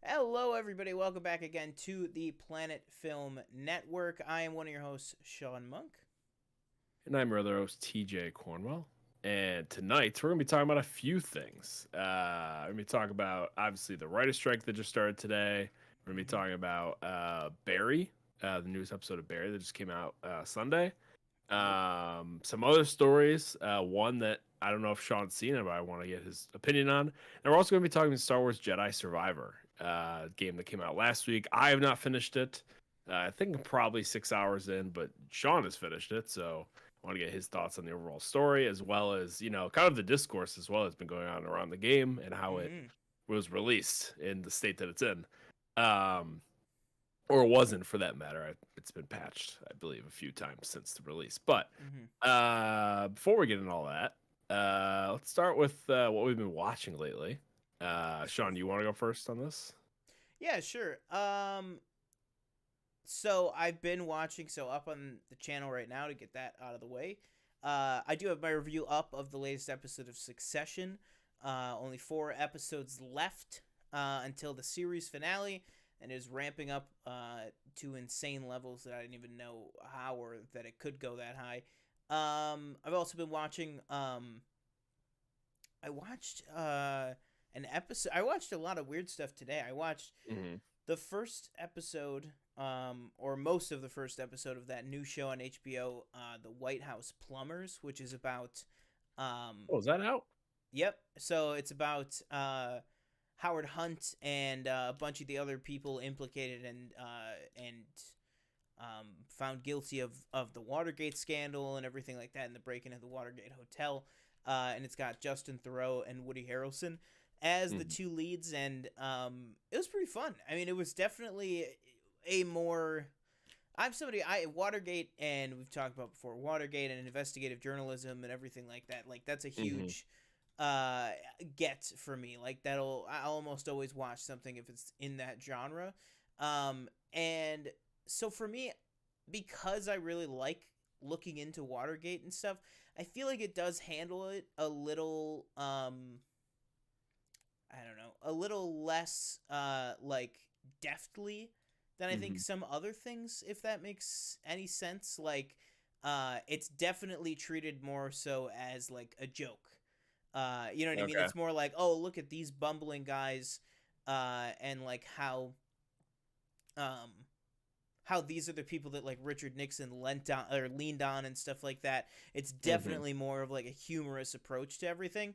Hello, everybody. Welcome back again to the Planet Film Network. I am one of your hosts, Sean Monk. And I'm your other host, TJ Cornwell. And tonight, we're going to be talking about a few things. We're going to be talking about, obviously, the writer's strike that just started today. We're going to be talking about Barry, the newest episode of Barry that just came out Sunday. Yep. Some other stories. One that I don't know if Sean's seen it, but I want to get his opinion on. And we're also going to be talking about Star Wars Jedi Survivor, game that came out last week. I have not finished it. I think I'm probably 6 hours in, but Sean has finished it, so I want to get his thoughts on the overall story, as well as kind of the discourse as well that's been going on around the game and how it Mm-hmm. was released in the state that it's in. Um, or wasn't for that matter. It's been patched, I believe, a few times since the release. But Mm-hmm. before we get into all that, let's start with what we've been watching lately. Let's go Sean, do you for want it. to go first on this? Yeah, sure. So I've been watching, so up on the channel right now to get that out of the way. I do have my review up of the latest episode of Succession. Only 4 episodes left until the series finale, and is ramping up to insane levels that I didn't even know how or that it could go that high. I've also been watching. I watched an episode. I watched a lot of weird stuff today. I watched Mm-hmm. the first episode, or most of the first episode of that new show on HBO, The White House Plumbers, which is about, Oh, is that out? yep. So it's about Howard Hunt and a bunch of the other people implicated and found guilty of the Watergate scandal and everything like that, and the break-in of the Watergate Hotel. And it's got Justin Theroux and Woody Harrelson as the Mhm. two leads, and it was pretty fun. I mean, it was definitely a more. I'm somebody I Watergate, and we've talked about before Watergate and investigative journalism and everything like that. Like that's a Mhm. huge uh get for me. Like I'll almost always watch something if it's in that genre. And so for me, because I really like looking into Watergate and stuff, I feel like it does handle it a little I don't know, a little less like deftly than I think Mhm. some other things, if that makes any sense. Like it's definitely treated more so as like a joke. You know what I mean? Okay. It's more like, oh, look at these bumbling guys, and like um how these are the people that like Richard Nixon lent on or leaned on and stuff like that. It's Mhm. definitely more of like a humorous approach to everything.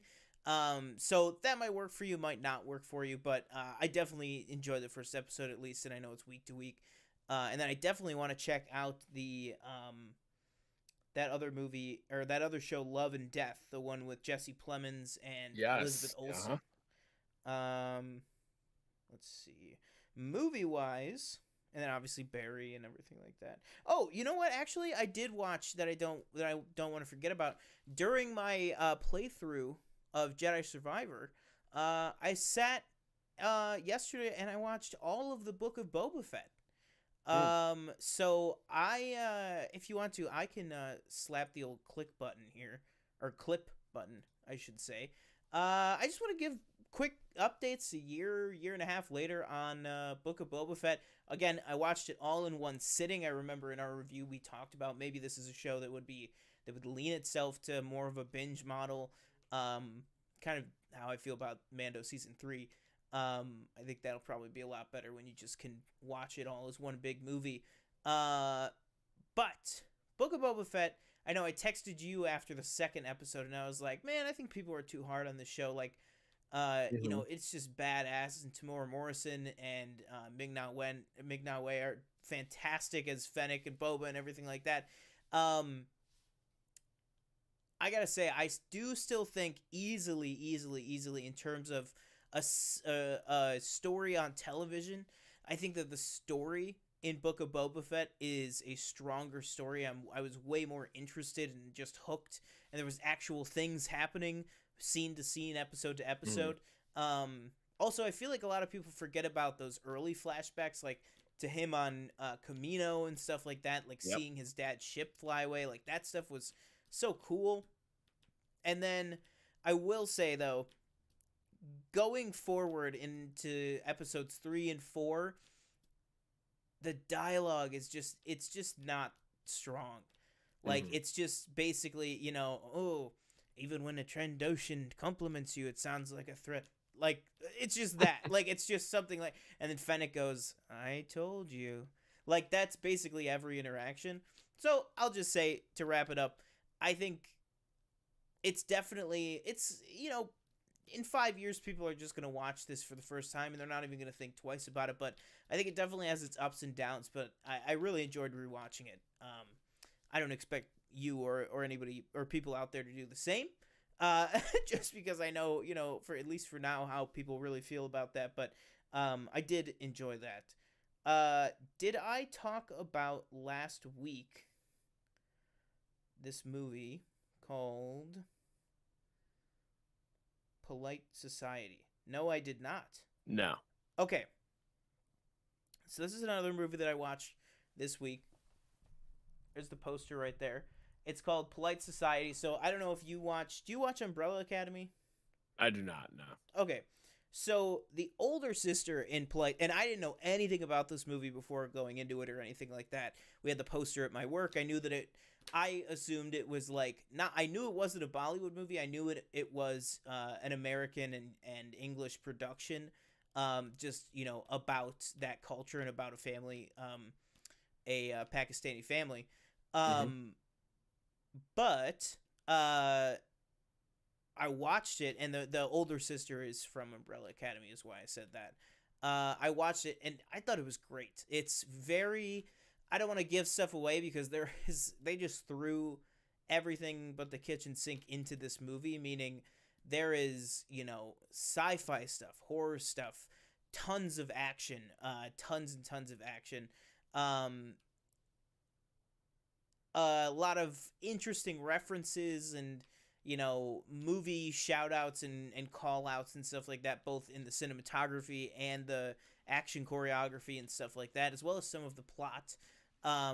So that might work for you, might not work for you, but I definitely enjoyed the first episode at least, and I know it's week to week. And then I definitely want to check out the that other movie or that other show, Love and Death, the one with Jesse Plemons and Elizabeth Yes. Uh-huh. Olsen. Um, let's see, movie wise, and then obviously Barry and everything like that. Oh, you know what? Actually, I did watch that I don't want to forget about during my playthrough of Jedi Survivor. I sat yesterday and I watched all of the Book of Boba Fett. Mm. So if you want to, I can slap the old click button here, or clip button, I should say. I just want to give quick updates a year and a half later on Book of Boba Fett. Again, I watched it all in one sitting. I remember in our review we talked about maybe this is a show that would lean itself to more of a binge model. Kind of how I feel about Mando season 3. I think that'll probably be a lot better when you just can watch it all as one big movie. Uh, but Book of Boba Fett, I know I texted you after the second episode, and I was like, man, I think people are too hard on this show. Like, Mhm. it's just badass, and Tamora Morrison and Ming Na Wen are fantastic as Fennec and Boba and everything like that. Um, I gotta say, I do still think easily in terms of a story on television. I think that the story in Book of Boba Fett is a stronger story. I was way more interested and just hooked, and there was actual things happening, scene to scene, episode to Mhm. episode. Also, I feel like a lot of people forget about those early flashbacks, like to him on Camino and stuff like that, like Yep. seeing his dad's ship fly away. Like that stuff was so cool. And then I will say though, going forward into episodes 3 and 4, the dialogue is it's just not strong. Like Hmm. it's just basically, oh, even when a Trandoshan compliments you, it sounds like a threat. Like it's just that. Like it's just something like, and then Fennec goes, "I told you." Like that's basically every interaction. So I'll just say to wrap it up, I think it's definitely in 5 years people are just gonna watch this for the first time and they're not even gonna think twice about it. But I think it definitely has its ups and downs. But I really enjoyed rewatching it. I don't expect you or anybody or people out there to do the same. Uh, just because I know, for at least for now, how people really feel about that. But I did enjoy that. Did I talk about last week this movie called Polite Society? No, I did not. No. Okay, so this is another movie that I watched this week. There's the poster right there. It's called Polite Society. So I don't know if you watch. Do you watch Umbrella Academy? I do not. No. Okay. So the older sister in Polite, and I didn't know anything about this movie before going into it or anything like that. We had the poster at my work. I knew that I assumed it was like not. I knew it wasn't a Bollywood movie. I knew it was an American and English production. Just about that culture and about a family, a Pakistani family. Hmm. Um, but I watched it, and the older sister is from Umbrella Academy, is why I said that. I watched it, and I thought it was great. It's very. I don't want to give stuff away because they just threw everything but the kitchen sink into this movie, meaning there is sci-fi stuff, horror stuff, tons of action, tons and tons of action. Um, a lot of interesting references and movie shout outs and call outs and stuff like that, both in the cinematography and the action choreography and stuff like that, as well as some of the plot,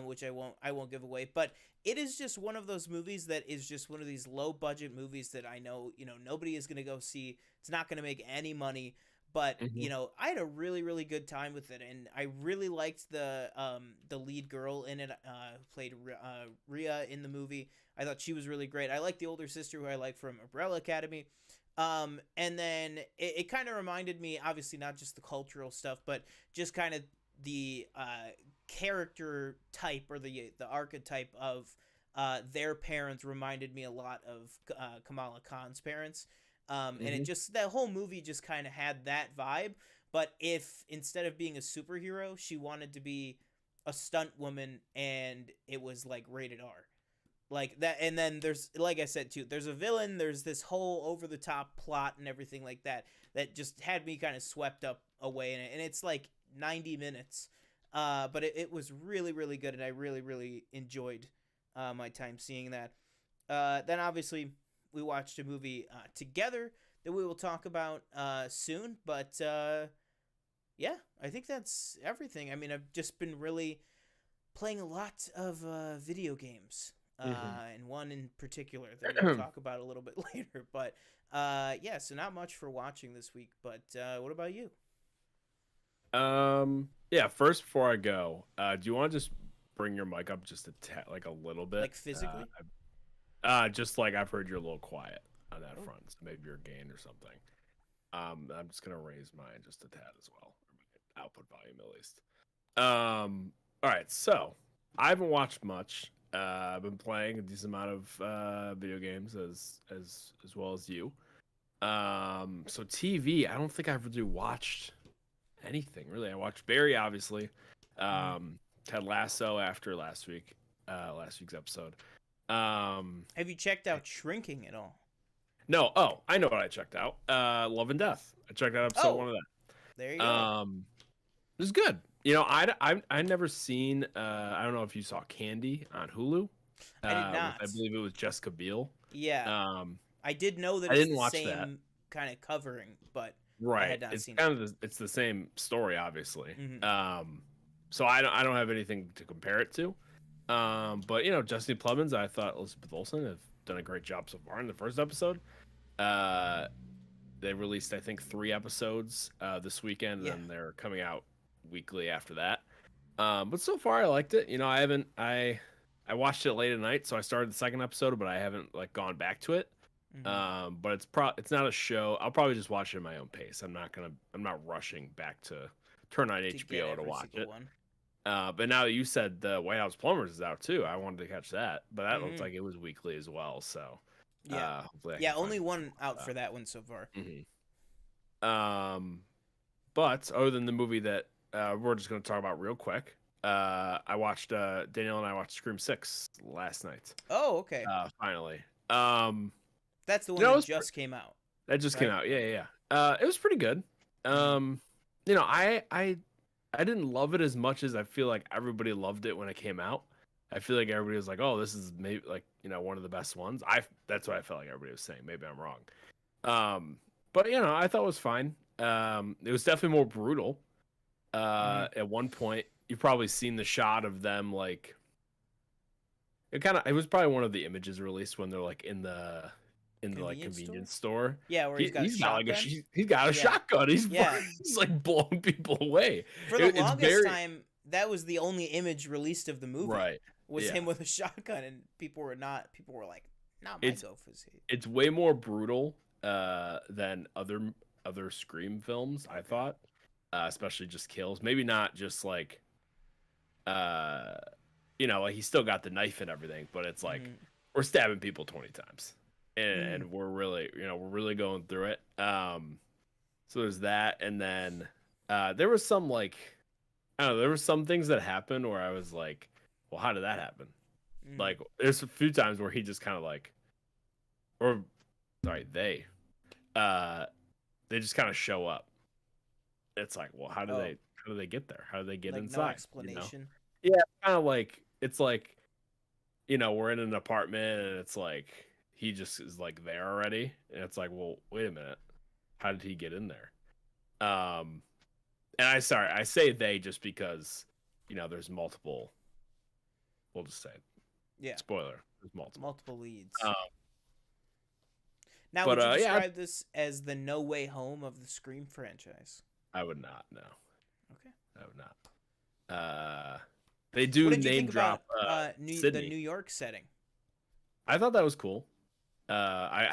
which I won't give away. But it is just one of those movies that is just one of these low budget movies that I know nobody is going to go see. It's not going to make any money, but Hmm. I had a really really good time with it, and I really liked the lead girl in it, who played Rhea in the movie. I thought she was really great. I like the older sister who I like from Umbrella Academy. And then it kind of reminded me, obviously not just the cultural stuff, but just kind of the character type or the archetype of their parents reminded me a lot of Kamala Khan's parents. And it Hmm. just that whole movie just kind of had that vibe. But if instead of being a superhero, she wanted to be a stunt woman, and it was like rated R, like that. And then there's, like I said too, there's a villain, there's this whole over the top plot and everything like that that just had me kind of swept up away in it. And it's like 90 minutes, but it was really really good, and I really really enjoyed my time seeing that. Then obviously we watched a movie together that we will talk about soon. But yeah, I think that's everything. I mean, I've just been really playing a lot of video games, and one in particular that we will Hmm. talk about a little bit later. But yeah, so not much for watching this week. But what about you? Yeah, first before I go, do you want to just bring your mic up just a like a little bit? Like physically? Just like I've heard you're a little quiet on that Oh, front, so maybe you're gained or something. I'm just gonna raise mine just a tad as well, or my output volume at least. All right, so I haven't watched much. I've been playing a decent amount of video games as well as you. So TV, I don't think I've really watched anything really. I watched Barry, obviously. mm-hmm. Ted Lasso after last week's episode. Um, Have you checked out Shrinking at all? no, oh, I know what I checked out. Love and Death. I checked out episode Oh, one of there you that. go. It was good. I never seen. I don't know if you saw Candy on Hulu. I did With I not. believe it was Jessica Biel. Yeah, Um, I did know that I it's didn't the watch that. same kind of covering, but I Right. had not It's seen it. kind of it's the same story, obviously. Mm-hmm. So I don't have anything to compare it to. But Jesse Plemons, I thought Elizabeth Olsen have done a great job so far in the first episode. Uh, they released I think 3 episodes this weekend, and Yeah. then they're coming out weekly after that. But so far I liked it. You know, I watched it late at night, so I started the second episode, but I haven't like gone back to it. Hmm. But it's not a show. I'll probably just watch it at my own pace. I'm not rushing back to turn on To get HBO to every watch single it. one. But now that you said the White House Plumbers is out too, I wanted to catch that. But that looked Hmm. like it was weekly as well. So Yeah. hopefully I Yeah. can find Only some one time out for for that one so far. that. But other than the movie that we're just going to talk about real quick, I watched Danielle and I watched Scream 6 last night. Oh, okay. Finally. Um, That's the one you know, that just came out, that just came right? out. Yeah. It was pretty good. Hmm. You know, I didn't love it as much as I feel like everybody loved it when it came out. I feel like everybody was like, "Oh, this is maybe like, you know, one of the best ones." That's what I felt like everybody was saying. Maybe I'm wrong. But you know, I thought it was fine. It was definitely more brutal. Hmm. At one point, you've probably seen the shot of them like it was probably one of the images released when they're like in the like Convenience store. convenience store. Yeah, where he's got a He's got like shotgun. he's got a Yeah. shotgun. Yeah. He's like blowing people away. For the It's longest very time, that was the only image released of the movie. right. Was Yeah. him with a shotgun, and people were not. People were like, "Not my It's go fizzy." it's way more brutal than other Scream films, I Okay. thought. Especially just kills. Maybe not just like uh you know, like he's still got the knife and everything, but it's like Hmm. we're stabbing people 20 times. Mm. And we're really, you know, we're really going through it. So there's that, and then there was some like I don't know, there were some things that happened where I was like, well, how did that happen? Mm. Like there's a few times where he just kind of like or sorry, uh they just kind of show up. It's like, well, Oh, how do they get there? How do they get like no inside? You know? explanation. Yeah, kind of like it's like, you know, we're in an apartment and it's like he just is like there already. And it's like, well, wait a minute. How did he get in there? Um and I say they just because, you know, there's multiple, we'll just say Yeah, spoiler, there's multiple. multiple leads. Um Now, but would you yeah, describe this as the No Way Home of the Scream franchise? I would not, no. Okay. I would not. They What do did you name think about drop the Sydney. New York setting? I thought that was cool. I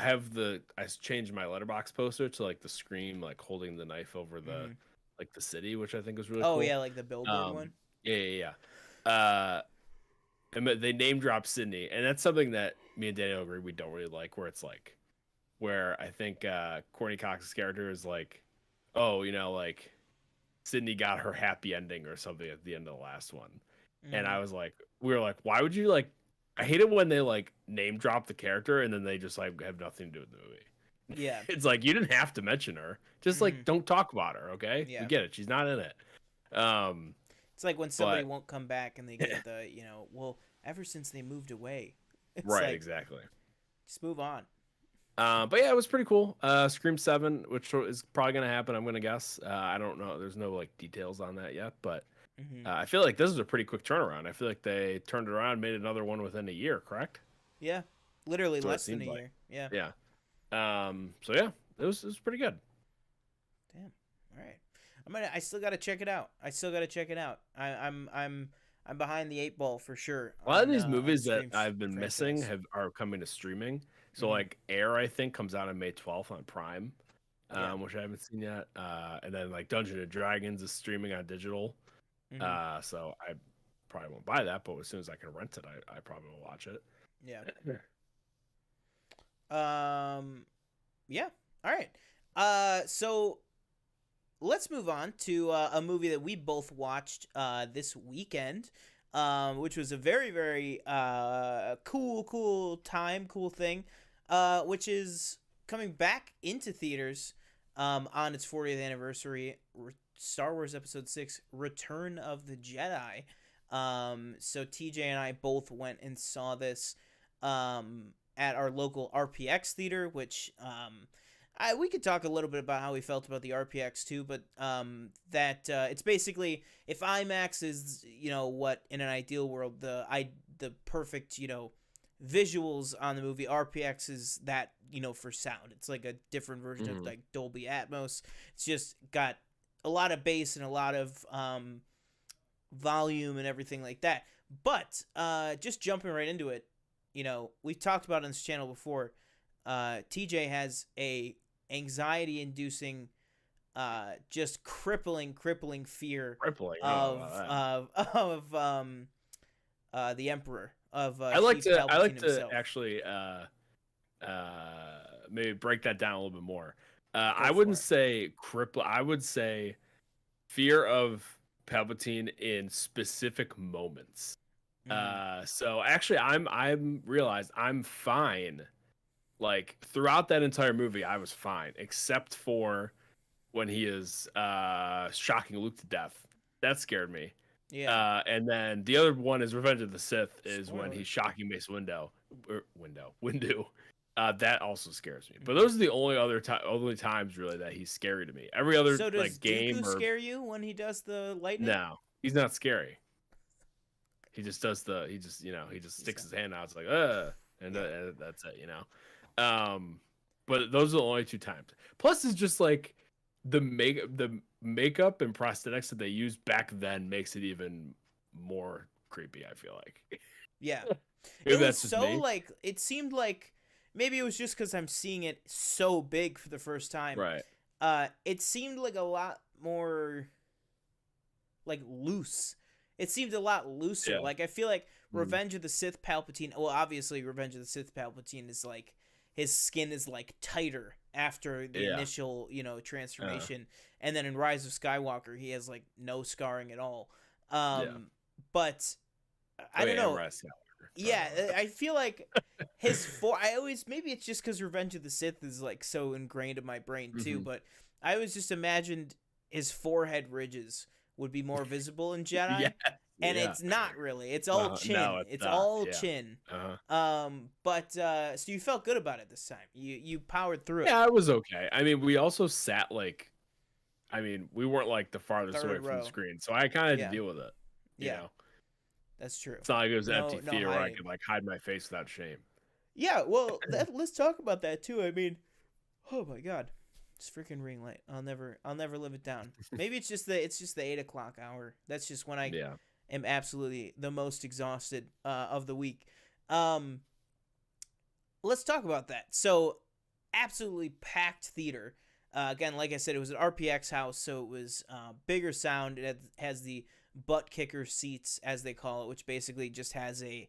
changed my letterbox poster to like the Scream like holding the knife over the Hmm. like the city, which I think was really Oh cool. yeah, like the billboard Um, one. yeah. And they name drop Sydney, and that's something that me and Daniel agree we don't really like. Where it's like, where I think Courtney Cox's character is like, oh, you know, like Sydney got her happy ending or something at the end of the last one, and Hmm. I was like, we were like, why would you like? I hate it when they like name drop the character and then they just like have nothing to do with the movie. Yeah. It's like you didn't have to mention her. Just Hmm. like don't talk about her, okay? We Yeah. get it. She's not in it. Um, It's like when somebody but won't come back and they give the, well, ever since they moved away, it's right, like exactly. just move on. But yeah, it was pretty cool. Scream 7, which is probably gonna happen, I'm gonna guess. I don't know. There's no like details on that yet, but Hmm. I feel like this is a pretty quick turnaround. I feel like they turned it around, made another one within a year, correct? Yeah, literally That's what it less than a seems like. year. Yeah. Yeah. So yeah, it was pretty good. Damn. All right. I still gotta check it out. I still gotta check it out. I'm behind the eight ball for sure A lot of these on the movies that Scream I've been missing franchise. are coming to streaming. So Hmm. like Air, I think comes out on May 12th on Prime, Yeah. which I haven't seen yet. And then like Dungeon and Dragons is streaming on digital. Hmm. So I probably won't buy that, but as soon as I can rent it, I probably will watch it. Yeah. Yeah. Yeah. All right. So let's move on to a movie that we both watched this weekend, which was a very, very cool time, cool thing, which is coming back into theaters on its 40th anniversary. Star Wars Episode 6 Return of the Jedi. So TJ and I both went and saw this at our local RPX theater, which we could talk a little bit about how we felt about the RPX too, but that it's basically if IMAX is what in an ideal world the perfect visuals on the movie. RPX is that, for sound. It's like a different version of Hmm. like Dolby Atmos. It's just got a lot of bass and a lot of volume and everything like that. But just jumping right into it, we've talked about on this channel before. TJ has a anxiety inducing, just crippling fear Crippling. I don't know of about that. the Emperor, of I Sheev like Palpatine to himself. actually maybe break that down a little bit more. Go I for wouldn't it. say cripple. I would say fear of Palpatine in specific moments. Mm-hmm. So actually, I'm realized I'm fine. Like throughout that entire movie, I was fine, except for when he is shocking Luke to death. That scared me. Yeah. And then the other one is Revenge of the Sith, is when he's Spoiler. shocking Mace Windu. That also scares me. But Mm-hmm. those are the only times really that he's scary to me. Every other So does like game Dooku or scare you when he does the lightning? no, he's not scary. He just he just He's sticks not. his hand out. It's like and Yeah. that's it. But those are the only two times. Plus, it's just like the makeup and prosthetics that they used back then makes it even more creepy. I feel like Yeah. maybe It was that's just so me. like it seemed like maybe it was just because I'm seeing it so big for the first time. Right. It seemed like a lot more like loose. It seemed a lot looser. Yeah. Like I feel like Mhm. Revenge of the Sith Palpatine. Well, obviously Revenge of the Sith Palpatine is like his skin is like tighter after the Yeah. initial Uh, transformation, and then in Rise of Skywalker he has like no scarring at all. yeah. But I Oh don't yeah. And know. Rise of Skywalker. Forgot Yeah, about that. I feel like his four. I always maybe it's just because Revenge of the Sith is like so ingrained in my brain too. Hmm. But I always just imagined his forehead ridges would be more visible in Yeah. Jedi, and Yeah. it's not really. It's all No, chin. it's It's not. all Yeah. chin. Uh-huh. But so you felt good about it this time. You powered through it. Yeah, it was okay. I mean, we also sat we weren't like the farthest away Third from the row. screen, so I kind of had to Yeah, deal with it. You yeah, know, that's true. it's not like it was an No, empty no theater where I hiding. could like hide my face without shame. Yeah, well, let's talk about that too. I mean, oh my god, it's freaking ring light. I'll never live it down. Maybe it's just the 8 o'clock hour. That's just when I Yeah. am absolutely the most exhausted of the week. Um, let's talk about that. So, absolutely packed theater. Again, like I said, it was an RPX house, so it was bigger sound. Has the butt kicker seats, as they call it, which basically just has a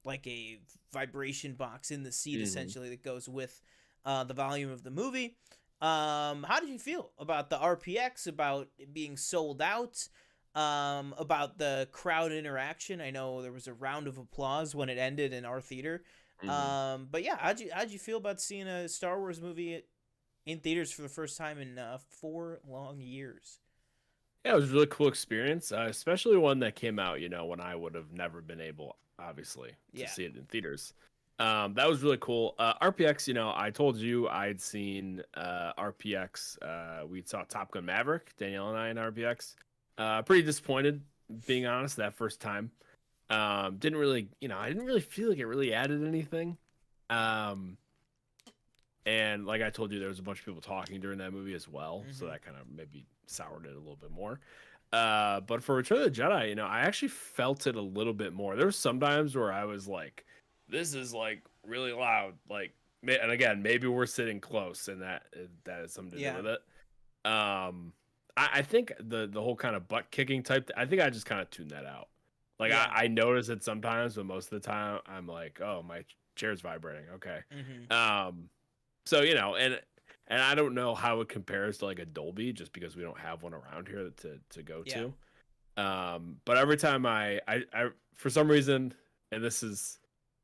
like a vibration box in the seat Hmm. essentially that goes with the volume of the movie. How did you feel about the RPX, about it being sold out, about the crowd interaction? I know there was a round of applause when it ended in our theater. Hmm. But yeah, how'd you feel about seeing a Star Wars movie in theaters for the first time in 4 long years? Yeah, it was a really cool experience, especially one that came out, when I would have never been able, obviously, to Yeah. see it in theaters. That was really cool. RPX, I told you I'd seen RPX. We saw Top Gun Maverick, Danielle and I in RPX. Pretty disappointed, being honest, that first time. Didn't really, I didn't really feel like it really added anything. Um, and like I told you, there was a bunch of people talking during that movie as well, so Mm-hmm. that kind of maybe soured it a little bit more. But for Return of the Jedi, I actually felt it a little bit more. There were some times where I was like, "This is like really loud," and again, maybe we're sitting close, and that has something to do Yeah. with it. I think the whole kind of butt kicking type. I think I just kind of tuned that out. Like Yeah. I notice it sometimes, but most of the time I'm like, "Oh, my chair's vibrating." Okay. Mm-hmm. So and I don't know how it compares to like a Dolby, just because we don't have one around here to go Yeah. to. But every time I for some reason, and this is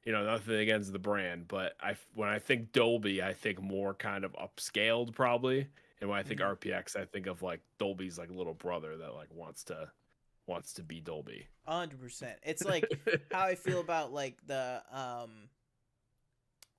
nothing against the brand, but when I think Dolby, I think more kind of upscaled probably, and when I think Mm-hmm. RPX, I think of like Dolby's like little brother that like wants to be Dolby. 100%. It's like how I feel about like the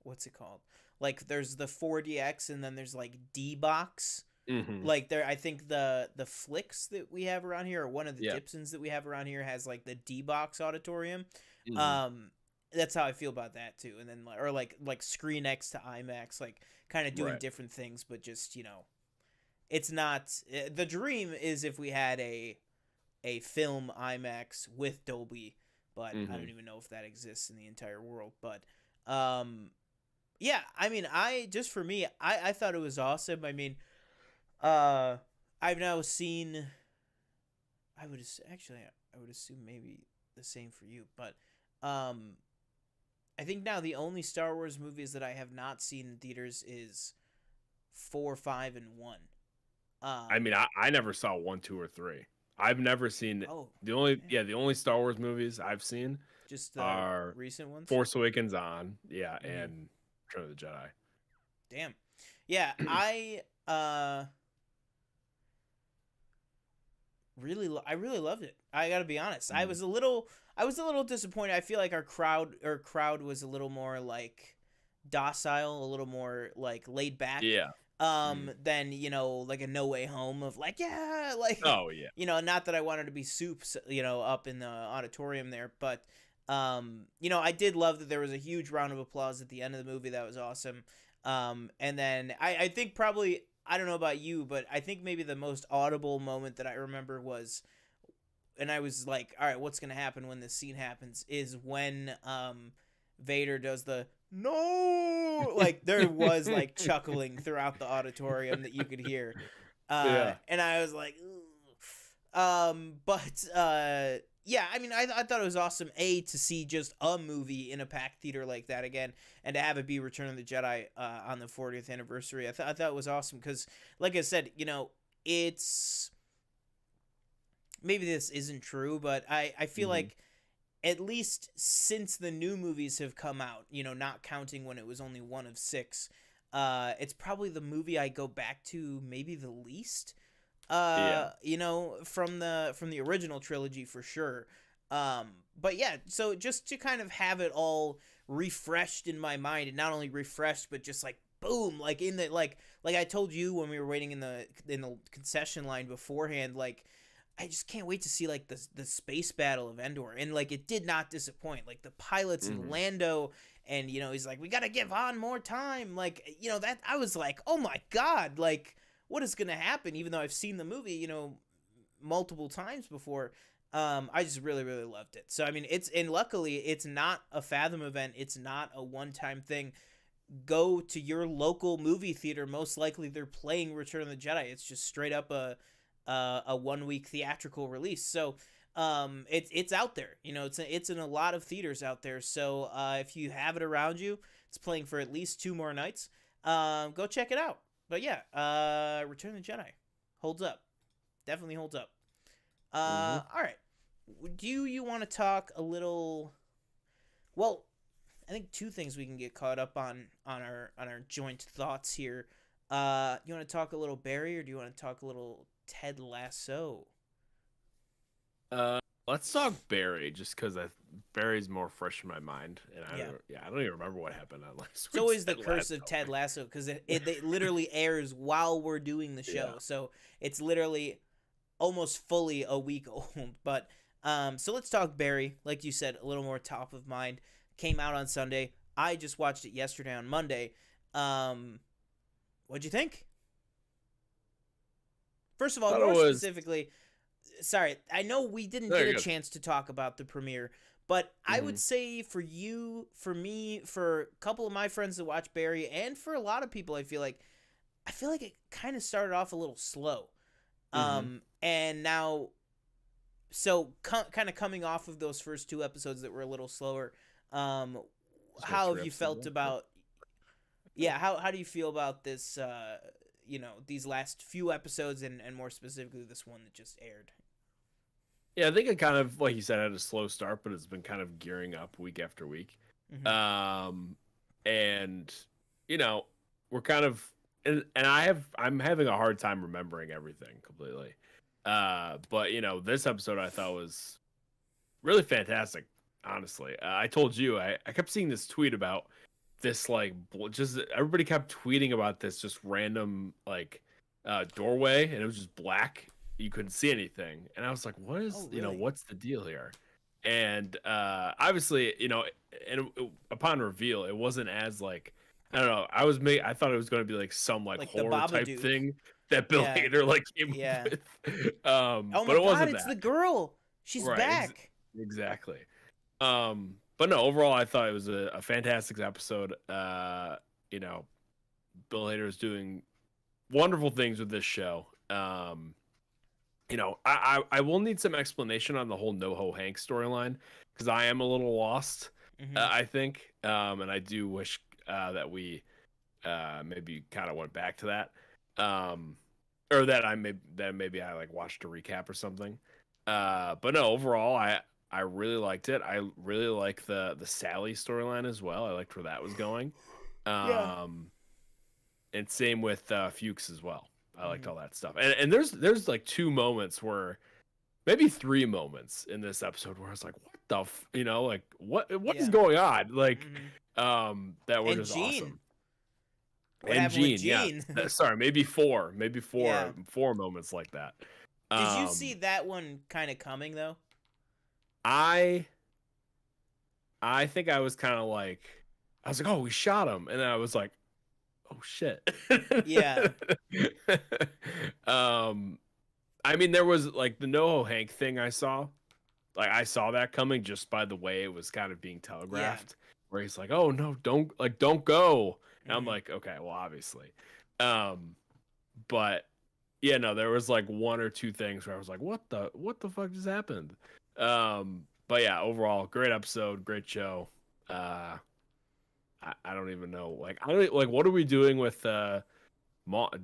what's it called? Like there's the 4DX and then there's like D box. Hmm. Like there, I think the flicks that we have around here, or one of the Yeah. Gibsons that we have around here, has like the D box auditorium. Hmm. Um, that's how I feel about that too. And then or like Screen X to IMAX, like kind of doing Right. different things, but just it's not the dream is if we had a film IMAX with Dolby, but I Hmm. don't even know if that exists in the entire world. But um, yeah, I mean, I just for me, I thought it was awesome. I mean, uh, I've now seen. Actually, I would assume maybe the same for you, but um, I think now the only Star Wars movies that I have not seen in theaters is 4, 5, and 1. I Um, mean, I never saw 1, 2, or 3. I've never seen oh, the damn. only Star Wars movies I've seen Just the are recent ones? Force Awakens on, yeah, Mm-hmm. and Return of the Damn. Yeah, Jedi. I really loved it. I got to be honest. Mhm. I was a little disappointed. I feel like our crowd was a little more like docile, a little more like laid back Yeah. Mhm. than, like a No Way Home of like, yeah, like Oh yeah. not that I wanted to be soups, up in the auditorium there, but I did love that there was a huge round of applause at the end of the movie. That was awesome. And then I think probably I don't know about you, but I think maybe the most audible moment that I remember was, and I was like, all right, what's gonna happen when this scene happens? Is when Vader does the no, like there was like chuckling throughout the auditorium that you could hear, Yeah. and I was like, but yeah, I mean, I thought it was awesome to see just a movie in a packed theater like that again, and to have it be Return of the Jedi on the 40th anniversary. I thought it was awesome because, like I said, it's maybe this isn't true, but I feel Mhm. like at least since the new movies have come out, not counting when it was only one of six, it's probably the movie I go back to maybe the least. Yeah. From the original trilogy for sure. But yeah, so just to kind of have it all refreshed in my mind, and not only refreshed, but just like boom, like in the like I told you when we were waiting in the concession line beforehand, like I just can't wait to see like the space battle of Endor, and like it did not disappoint. Like the pilots and Mhm. Lando, and he's like, we gotta give Han more time. Like that I was like, oh my god, like what is gonna happen? Even though I've seen the movie, multiple times before. I just really really loved it. So I mean, and luckily it's not a Fathom event. It's not a one time thing. Go to your local movie theater. Most likely they're playing Return of the Jedi. It's just straight up a 1 week theatrical release. So it's out there. It's in a lot of theaters out there. So if you have it around you, it's playing for at least 2 more nights. Go check it out. But yeah, Return of the Jedi holds up. Definitely holds up. Mhm. All right. Do you want to talk a little? Well, I think two things we can get caught up on our joint thoughts here. You want to talk a little Barry, or do you want to talk a little Ted Lasso? Uh, let's talk Barry, just because Barry's more fresh in my mind, and Yeah. I don't even remember what happened on last It's week's always the Ted curse of Lasso. Ted Lasso because it literally airs while we're doing the Yeah. show, so it's literally almost fully a week old. But so let's talk Barry. Like you said, a little more top of mind. Came out on Sunday. I just watched it yesterday on Monday. Um, what'd you think? First of all, Thought it more was. specifically, sorry, I know we didn't No, get a you're good. chance to talk about the premiere, but I would Mhm. say for you, for me, for a couple of my friends that watch Barry, and for a lot of people, I feel like it kind of started off a little slow. Mhm. And now, so kind of coming off of those first two episodes that were a little slower, um, Just got how 3 have you episodes felt left. about? Yeah, how do you feel about this? These last few episodes, and more specifically this one that just aired. Yeah, I think it kind of, like you said, had a slow start, but it's been kind of gearing up week after week. Mm-hmm. Um, and you know, we're kind of, and I'm having a hard time remembering everything completely. But this episode I thought was really fantastic. Honestly, I told you I kept seeing this tweet about this like just everybody kept tweeting about this just random like doorway, and it was just black. You couldn't see anything, and I was like, "What Oh, is really? what's the deal here?" And obviously, and upon reveal, it wasn't as like I don't know. I thought it was going to be like some like Like the horror type Babadook. thing that Bill Yeah. Hader like came up Yeah. with. Oh But my it God, wasn't it's that. the girl. She's Right. back. Exactly. But no, overall, I thought it was a fantastic episode. You know, Bill Hader is doing wonderful things with this show. I will need some explanation on the whole NoHo Hank storyline because I am a little lost. Mm-hmm. I think, and I do wish that we maybe kind of went back to that, or that maybe I like watched a recap or something. But no, overall, I really liked it. I really like the Sally storyline as well. I liked where that was going. Yeah. Um, and same with Fuchs as well. I liked Mm-hmm. all that stuff. And there's like two moments where maybe three moments in this episode where I was like, what the like what is Yeah. going on? Like Mm-hmm. that were And just Gene. awesome. What And happened with Gene, yeah. Gene? Sorry, maybe four, Yeah. four moments like that. Did you see Um that one kind of coming though? I I think I was kind of like I was like, oh, we shot him. And then I was like, oh shit. Yeah. um I mean, there was like the NoHo Hank thing I saw. Like I saw that coming just by the way it was kind of being Yeah. telegraphed, where he's like, "Oh no, don't go." And I'm Mm-hmm. like, "Okay, well, obviously." But yeah, no, there was like one or two things where I was like, what the fuck just happened?" But yeah, overall, great episode, great show. I don't even know. Like, I don't like. What are we doing with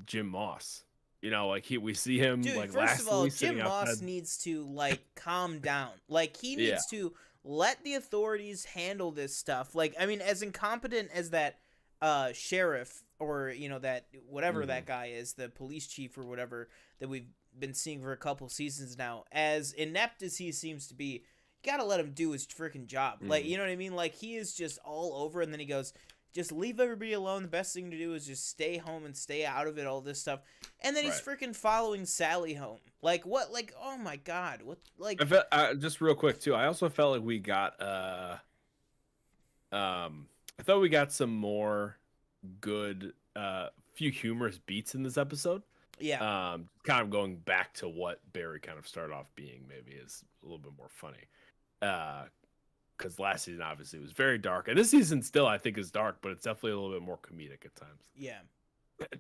Jim Moss? Like we see him Dude, like first of all, lastly sitting Jim Moss outside. needs to like calm down. Like he Yeah. needs to let the authorities handle this stuff. Like I mean, as incompetent as that sheriff or that whatever Hmm. that guy is, the police chief or whatever that we've been seeing for a couple seasons now, as inept as he seems to be, you gotta let him do his freaking job. Like, Hmm. you know what I mean? Like he is just all over, and then he goes, just leave everybody alone. The best thing to do is just stay home and stay out of it, all this stuff. And then he's Right. freaking following Sally home. Like, what? Like, oh my God. What? Like, I felt just real quick too. I also felt like we got I thought we got some more good few humorous beats in this episode. yeah. Kind of going back to what Barry kind of started off being maybe is a little bit more funny. Because last season obviously was very dark, and this season still I think is dark, but it's definitely a little bit more comedic at Yeah.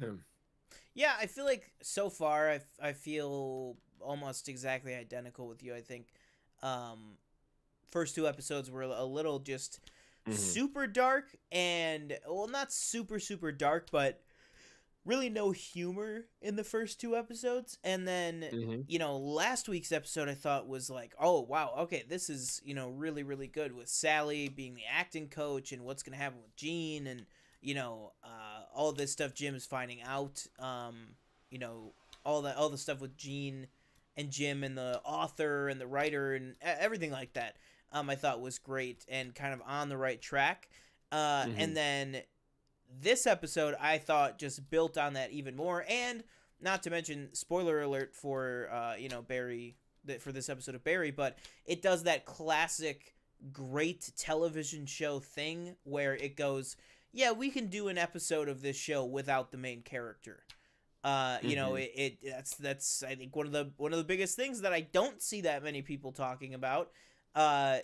times. Yeah, I feel like so far I feel almost exactly identical with you. I think first two episodes were a little just Hmm. super dark and well not super dark but really no humor in the first two episodes. And then, Hmm. last week's episode I thought was like, oh, wow, okay, this is, really, really good with Sally being the acting coach and what's going to happen with Gene and, all this stuff Jim is finding out, all the stuff with Gene and Jim and the author and the writer and everything like that. I thought was great and kind of on the right track. Hmm. And then this episode I thought just built on that even more, and not to mention spoiler alert for Barry, for this episode of Barry, but it does that classic great television show thing where it goes, yeah, we can do an episode of this show without the main character. Hmm. That's I think one of the biggest things that I don't see that many people talking about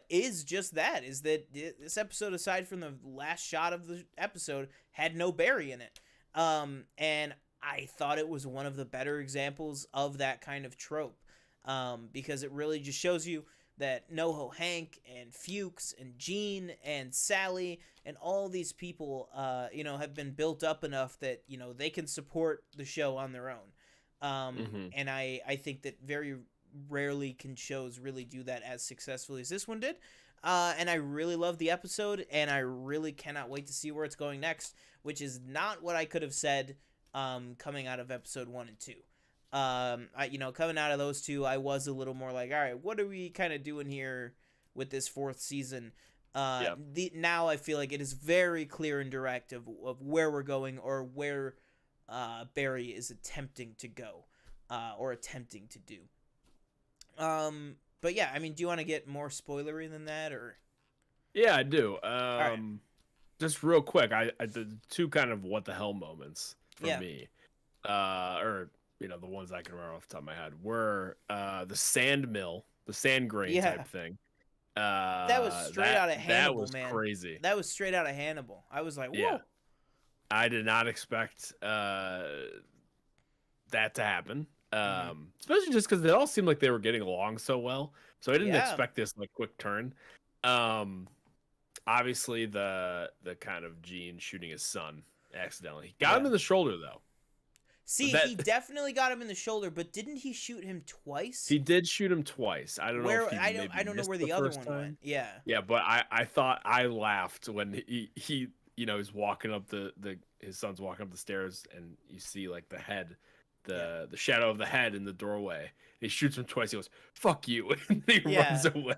is just that is that this episode, aside from the last shot of the episode, had no Barry in it. And I thought it was one of the better examples of that kind of trope, because it really just shows you that NoHo Hank and Fuchs and Gene and Sally and all these people, have been built up enough that they can support the show on their own. Hmm. And I think that very rarely can shows really do that as successfully as this one did. And I really love the episode, and I really cannot wait to see where it's going next, which is not what I could have said coming out of episode 1 and 2. Coming out of those two, I was a little more like, all right, what are we kind of doing here with this fourth season? Yeah. Now I feel like it is very clear and direct of where we're going, or where Barry is attempting to go, or attempting to do. But yeah, I mean, do you want to get more spoilery than that, or? Yeah, I do. All right. Just real quick, I the two kind of what the hell moments for Yeah. me, or the ones I can remember off the top of my head were the sand mill, the sand grain Yeah. type thing. That was straight That out of that Hannibal, was man. crazy. That was straight out of Hannibal. I was like, Yeah, whoa. I did not expect that to happen. Hmm. Especially just because they all seemed like they were getting along so well. So I didn't Yeah. expect this like quick turn. Um, Obviously the kind of Gene shooting his son accidentally got him Yeah. in the shoulder though. But See, that he definitely got him in the shoulder, but didn't he shoot him twice? he did shoot him twice. I don't know if Where he I maybe don't know missed where the the other first one went. time. Yeah. Yeah, but I thought I laughed when he he's walking up the his son's walking up the stairs and you see like the head, Yeah. the shadow of the head in the doorway. He shoots him twice. He goes, "Fuck you," and he runs Yeah. away.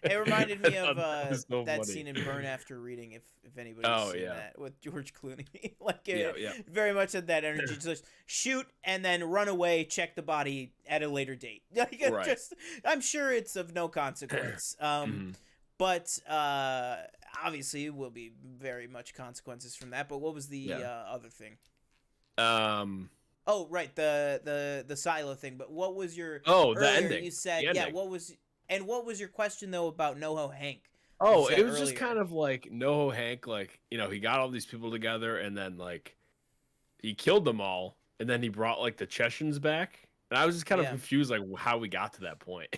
It reminded I me of thought that was so that funny. scene in Burn After Reading, if anybody's Oh seen yeah, that with George Clooney. Like yeah, yeah. very much had that energy. Just shoot and then run away, check the body at a later date. Like Right. just I'm sure it's of no consequence. Mhm. But obviously will be very much consequences from that. But what was the Yeah. other thing? Um. Oh, right, the silo thing. But what was your Oh, the earlier? ending. You said The yeah. ending. What was your question though about NoHo Hank? You Oh, said it was just earlier. kind of like NoHo Hank, like, he got all these people together and then like he killed them all and then he brought like the Chechens back. And I was just kind of Yeah. confused like how we got to that point.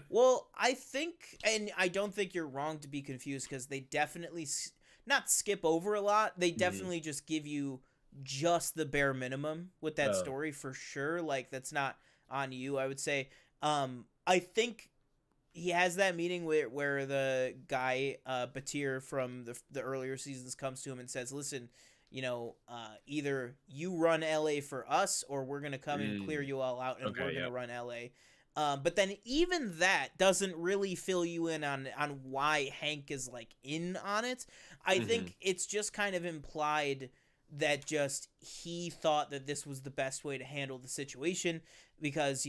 Well, I think, and I don't think you're wrong to be confused because they definitely not skip over a lot. They Mhm. definitely just give you just the bare minimum with that Oh. story for sure. Like that's not on you, I would say. I think he has that meeting where the guy Batir from the earlier seasons comes to him and says, "Listen, either you run LA for us, or we're gonna come and clear Mm. you all out, and we're Okay, gonna yep. run LA." But then even that doesn't really fill you in on why Hank is like in on it. I Mhm. think it's just kind of implied that just he thought that this was the best way to handle the situation because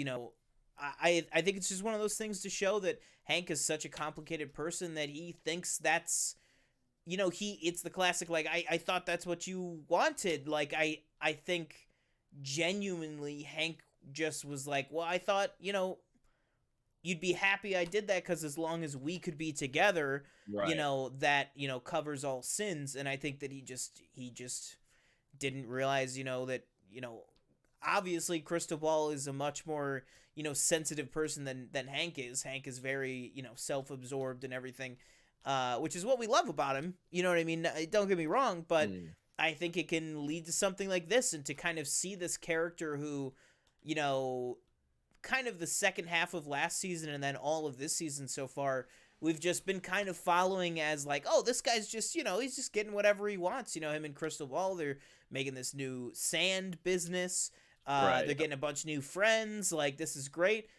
I think it's just one of those things to show that Hank is such a complicated person that he thinks that's it's the classic like I thought that's what you wanted. Like I think genuinely Hank just was like, well, I thought, you'd be happy I did that because as long as we could be together, Right. that covers all sins. And I think that he just didn't realize, that obviously Cristobal is a much more sensitive person than Hank is. Hank is very self-absorbed and everything, which is what we love about him. You know what I mean? Don't get me wrong, but Mm. I think it can lead to something like this, and to kind of see this character who, you know, kind of the second half of last season and then all of this season so far, we've just been kind of following as like, oh, this guy's just, he's just getting whatever he wants. Him and Crystal Ball, they're making this new sand business. Right. They're getting a bunch of new friends. Like, this is great.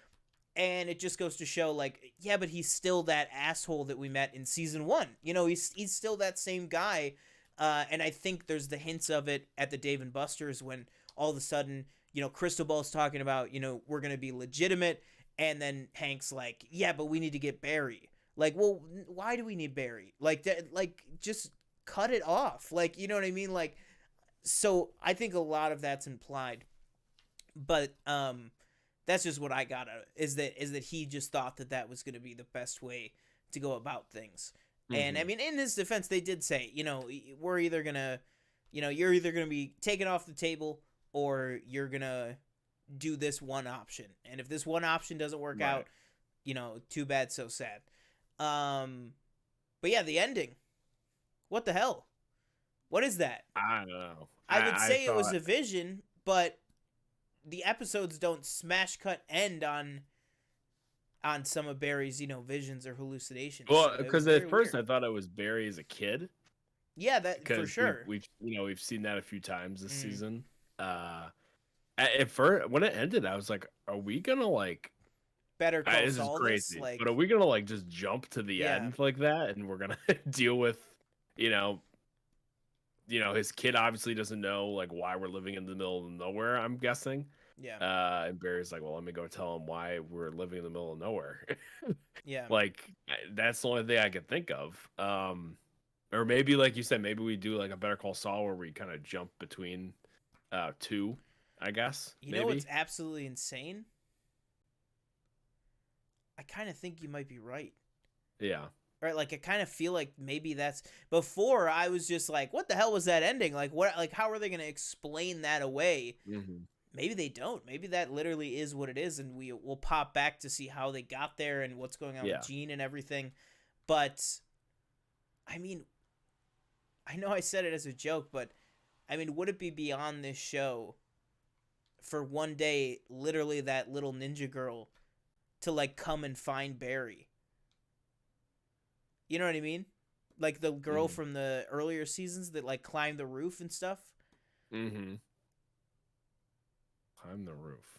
And it just goes to show, like, yeah, but he's still that asshole that we met in season one. He's still that same guy. And I think there's the hints of it at the Dave and Buster's when all of a sudden, Crystal Ball's talking about, we're going to be legitimate. And then Hank's like, yeah, but we need to get Barry. Like, well, why do we need Barry? Like, just cut it off. Like, you know what I mean? Like, so I think a lot of that's implied. But, that's just what I got out of it, is that he just thought that was going to be the best way to go about things. And I Mhm. mean, in his defense, they did say, we're either gonna, you're either gonna be taken off the table or you're gonna do this one option. And if this one option doesn't work Right. out, too bad, so sad. But yeah, the ending. What the hell? What is that? I don't know. I would I say it was thought a vision, but the episodes don't smash cut end on some of Barry's, visions or hallucinations. well So it was because very at first weird. I thought it was Barry as a kid Yeah, that for because we've sure. we've we've seen that a few times this Mm. season. At first when it ended, I was like, "Are we gonna like?" Better Call This is Saul this, crazy, but are like, we gonna like just jump to the yeah, end like that, and we're gonna deal with, you know, his kid obviously doesn't know like why we're living in the middle of nowhere. I'm guessing. Yeah. And Barry's like, well, let me go tell him why we're living in the middle of nowhere. Yeah. Like, that's the only thing I could think of. Or maybe, like you said, maybe we do like a Better Call Saul where we kind of jump between two, I guess. You know what's Maybe. absolutely insane? I kind of think you might be right. Yeah. Right? Like I kind of feel like maybe that's before I was just like, what the hell was that ending? Like what like how are they going to explain that away? Hmm. Maybe they don't. Maybe that literally is what it is and we will pop back to see how they got there and what's going on with Yeah. Gene and everything. But I mean, I know I said it as a joke, but I mean, would it be beyond this show for one day literally that little ninja girl to like come and find Barry? You know what I mean? Like the girl Hmm. from the earlier seasons that like climbed the roof and stuff. Hmm. Climb the roof.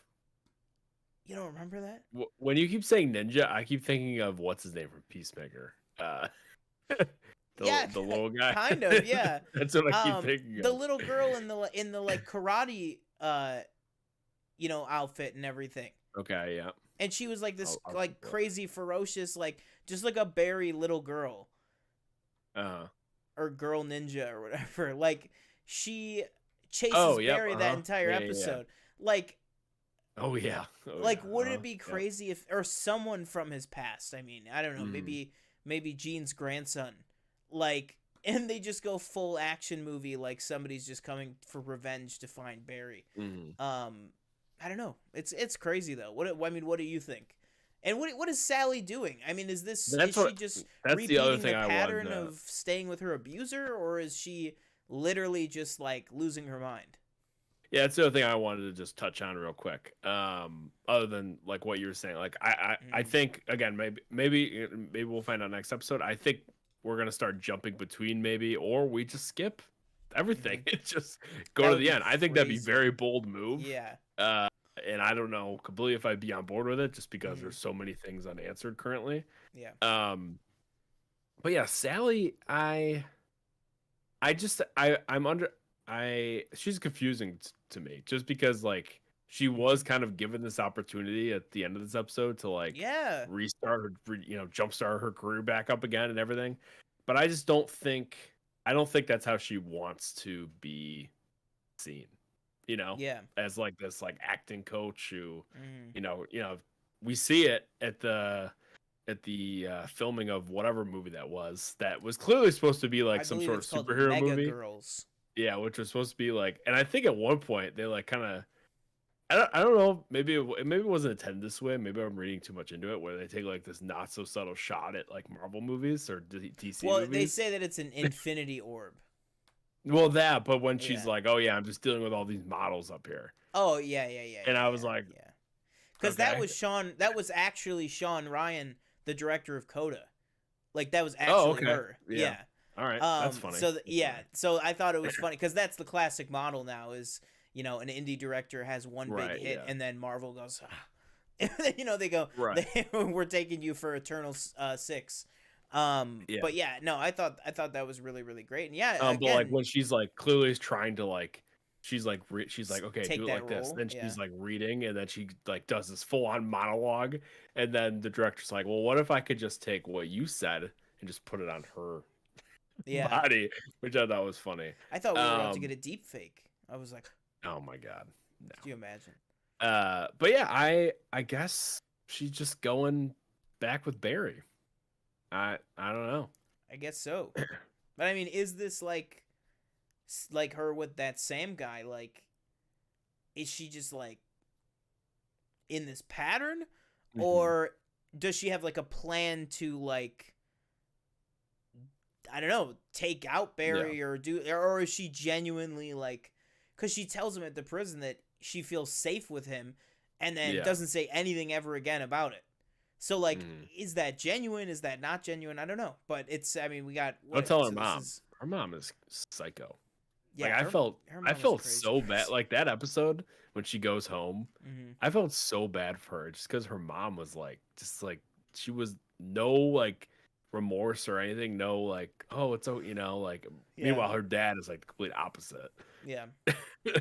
You don't remember that? When you keep saying ninja, I keep thinking of what's his name from Peacemaker. Yeah, The little guy. kind of. Yeah. That's what I keep thinking The of. little girl in the like karate outfit and everything. Okay, yeah. And she was like this I'll keep like that. crazy ferocious like just like a Barry little girl Uh-huh. or girl ninja or whatever. Like she Oh, chases yep. Barry that Uh-huh. entire Yeah, yeah, yeah. episode. Like Oh yeah. Oh like yeah. would Uh-huh. it be Yep. crazy if or someone from his past? I mean, I don't know, Mm-hmm. maybe Gene's grandson. Like and they just go full action movie like somebody's just coming for revenge to find Barry. Mm-hmm. I don't know. It's crazy though. I mean, what do you think? And what is Sally doing? I mean, is That's she what. just That's the other repeating the thing I wanted pattern to. of staying with her abuser, or is she literally just like losing her mind? Yeah, that's the other thing I wanted to just touch on real quick. Other than like what you were saying, like I Mm, think again maybe we'll find out next episode. I think we're gonna start jumping between maybe, or we just skip everything mm-hmm. and just go That to would the be end. I think that'd be crazy. very bold move. Yeah. Uh, and I don't know completely if I'd be on board with it just because Mm, there's so many things unanswered currently. yeah. Um, but yeah, Sally, I just I'm under she's confusing to me just because like she Mm-hmm. was kind of given this opportunity at the end of this episode to like Yeah. restart her jumpstart her career back up again and everything. But I just don't think I don't think that's how she wants to be seen, Yeah. as like this like acting coach who, Mm. we see it at the filming of whatever movie that was clearly supposed to be I like some believe sort it's of called superhero Mega movie. Girls. Yeah, which was supposed to be like, and I think at one point they like kind of, I don't know, maybe it wasn't intended this way. Maybe I'm reading too much into it, where they take like this not so subtle shot at like Marvel movies or DC Well, they movies. say that it's an infinity orb. Well, but when she's Yeah. like, oh yeah, I'm just dealing with all these models up here, Oh yeah, yeah, yeah, and yeah, I was yeah, like, yeah. Because that okay, was Sean. That was actually Sean Ryan, the director of Coda. Like that was oh actually okay, her. yeah, Yeah. all right, that's funny. That's Yeah. funny. So I thought it was funny because that's the classic model now. Is an indie director has one big Right, hit yeah, and then Marvel goes, ah. And then, they go, right, we're taking you for Eternal 6. yeah. But yeah, no, I thought that was really really great. And yeah, But like again, when she's like clearly is trying to like, she's like, okay, take do it that like this. role. Then Yeah. she's like reading, and then she like does this full on monologue, and then the director's like, well, what if I could just take what you said and just put it on her Yeah. body, which I thought was funny. I thought we were about to get Um, a deep fake. I was like, oh my god, could you imagine? no. But yeah, I guess she's just going back with Barry. I don't know. I guess so. But I mean, is this like her with that Sam guy? Like, is she just like in this pattern, Hmm. or does she have like a plan to like I don't know take out Yeah, Barry or is she genuinely like? Because she tells him at the prison that she feels safe with him, and then yeah. doesn't say anything ever again about it. So like, Mm. is that genuine? Is that not genuine? I don't know. But it's. I mean, we got Don't what? tell her So this mom. is Her mom is psycho. Like yeah. Her I mom is felt crazy. so bad. Like that episode when she goes home, Hmm. I felt so bad for her just because her mom was like, just like she was no like remorse or anything. No like, oh, it's so like. Yeah, Meanwhile, her dad is like the complete opposite. yeah. You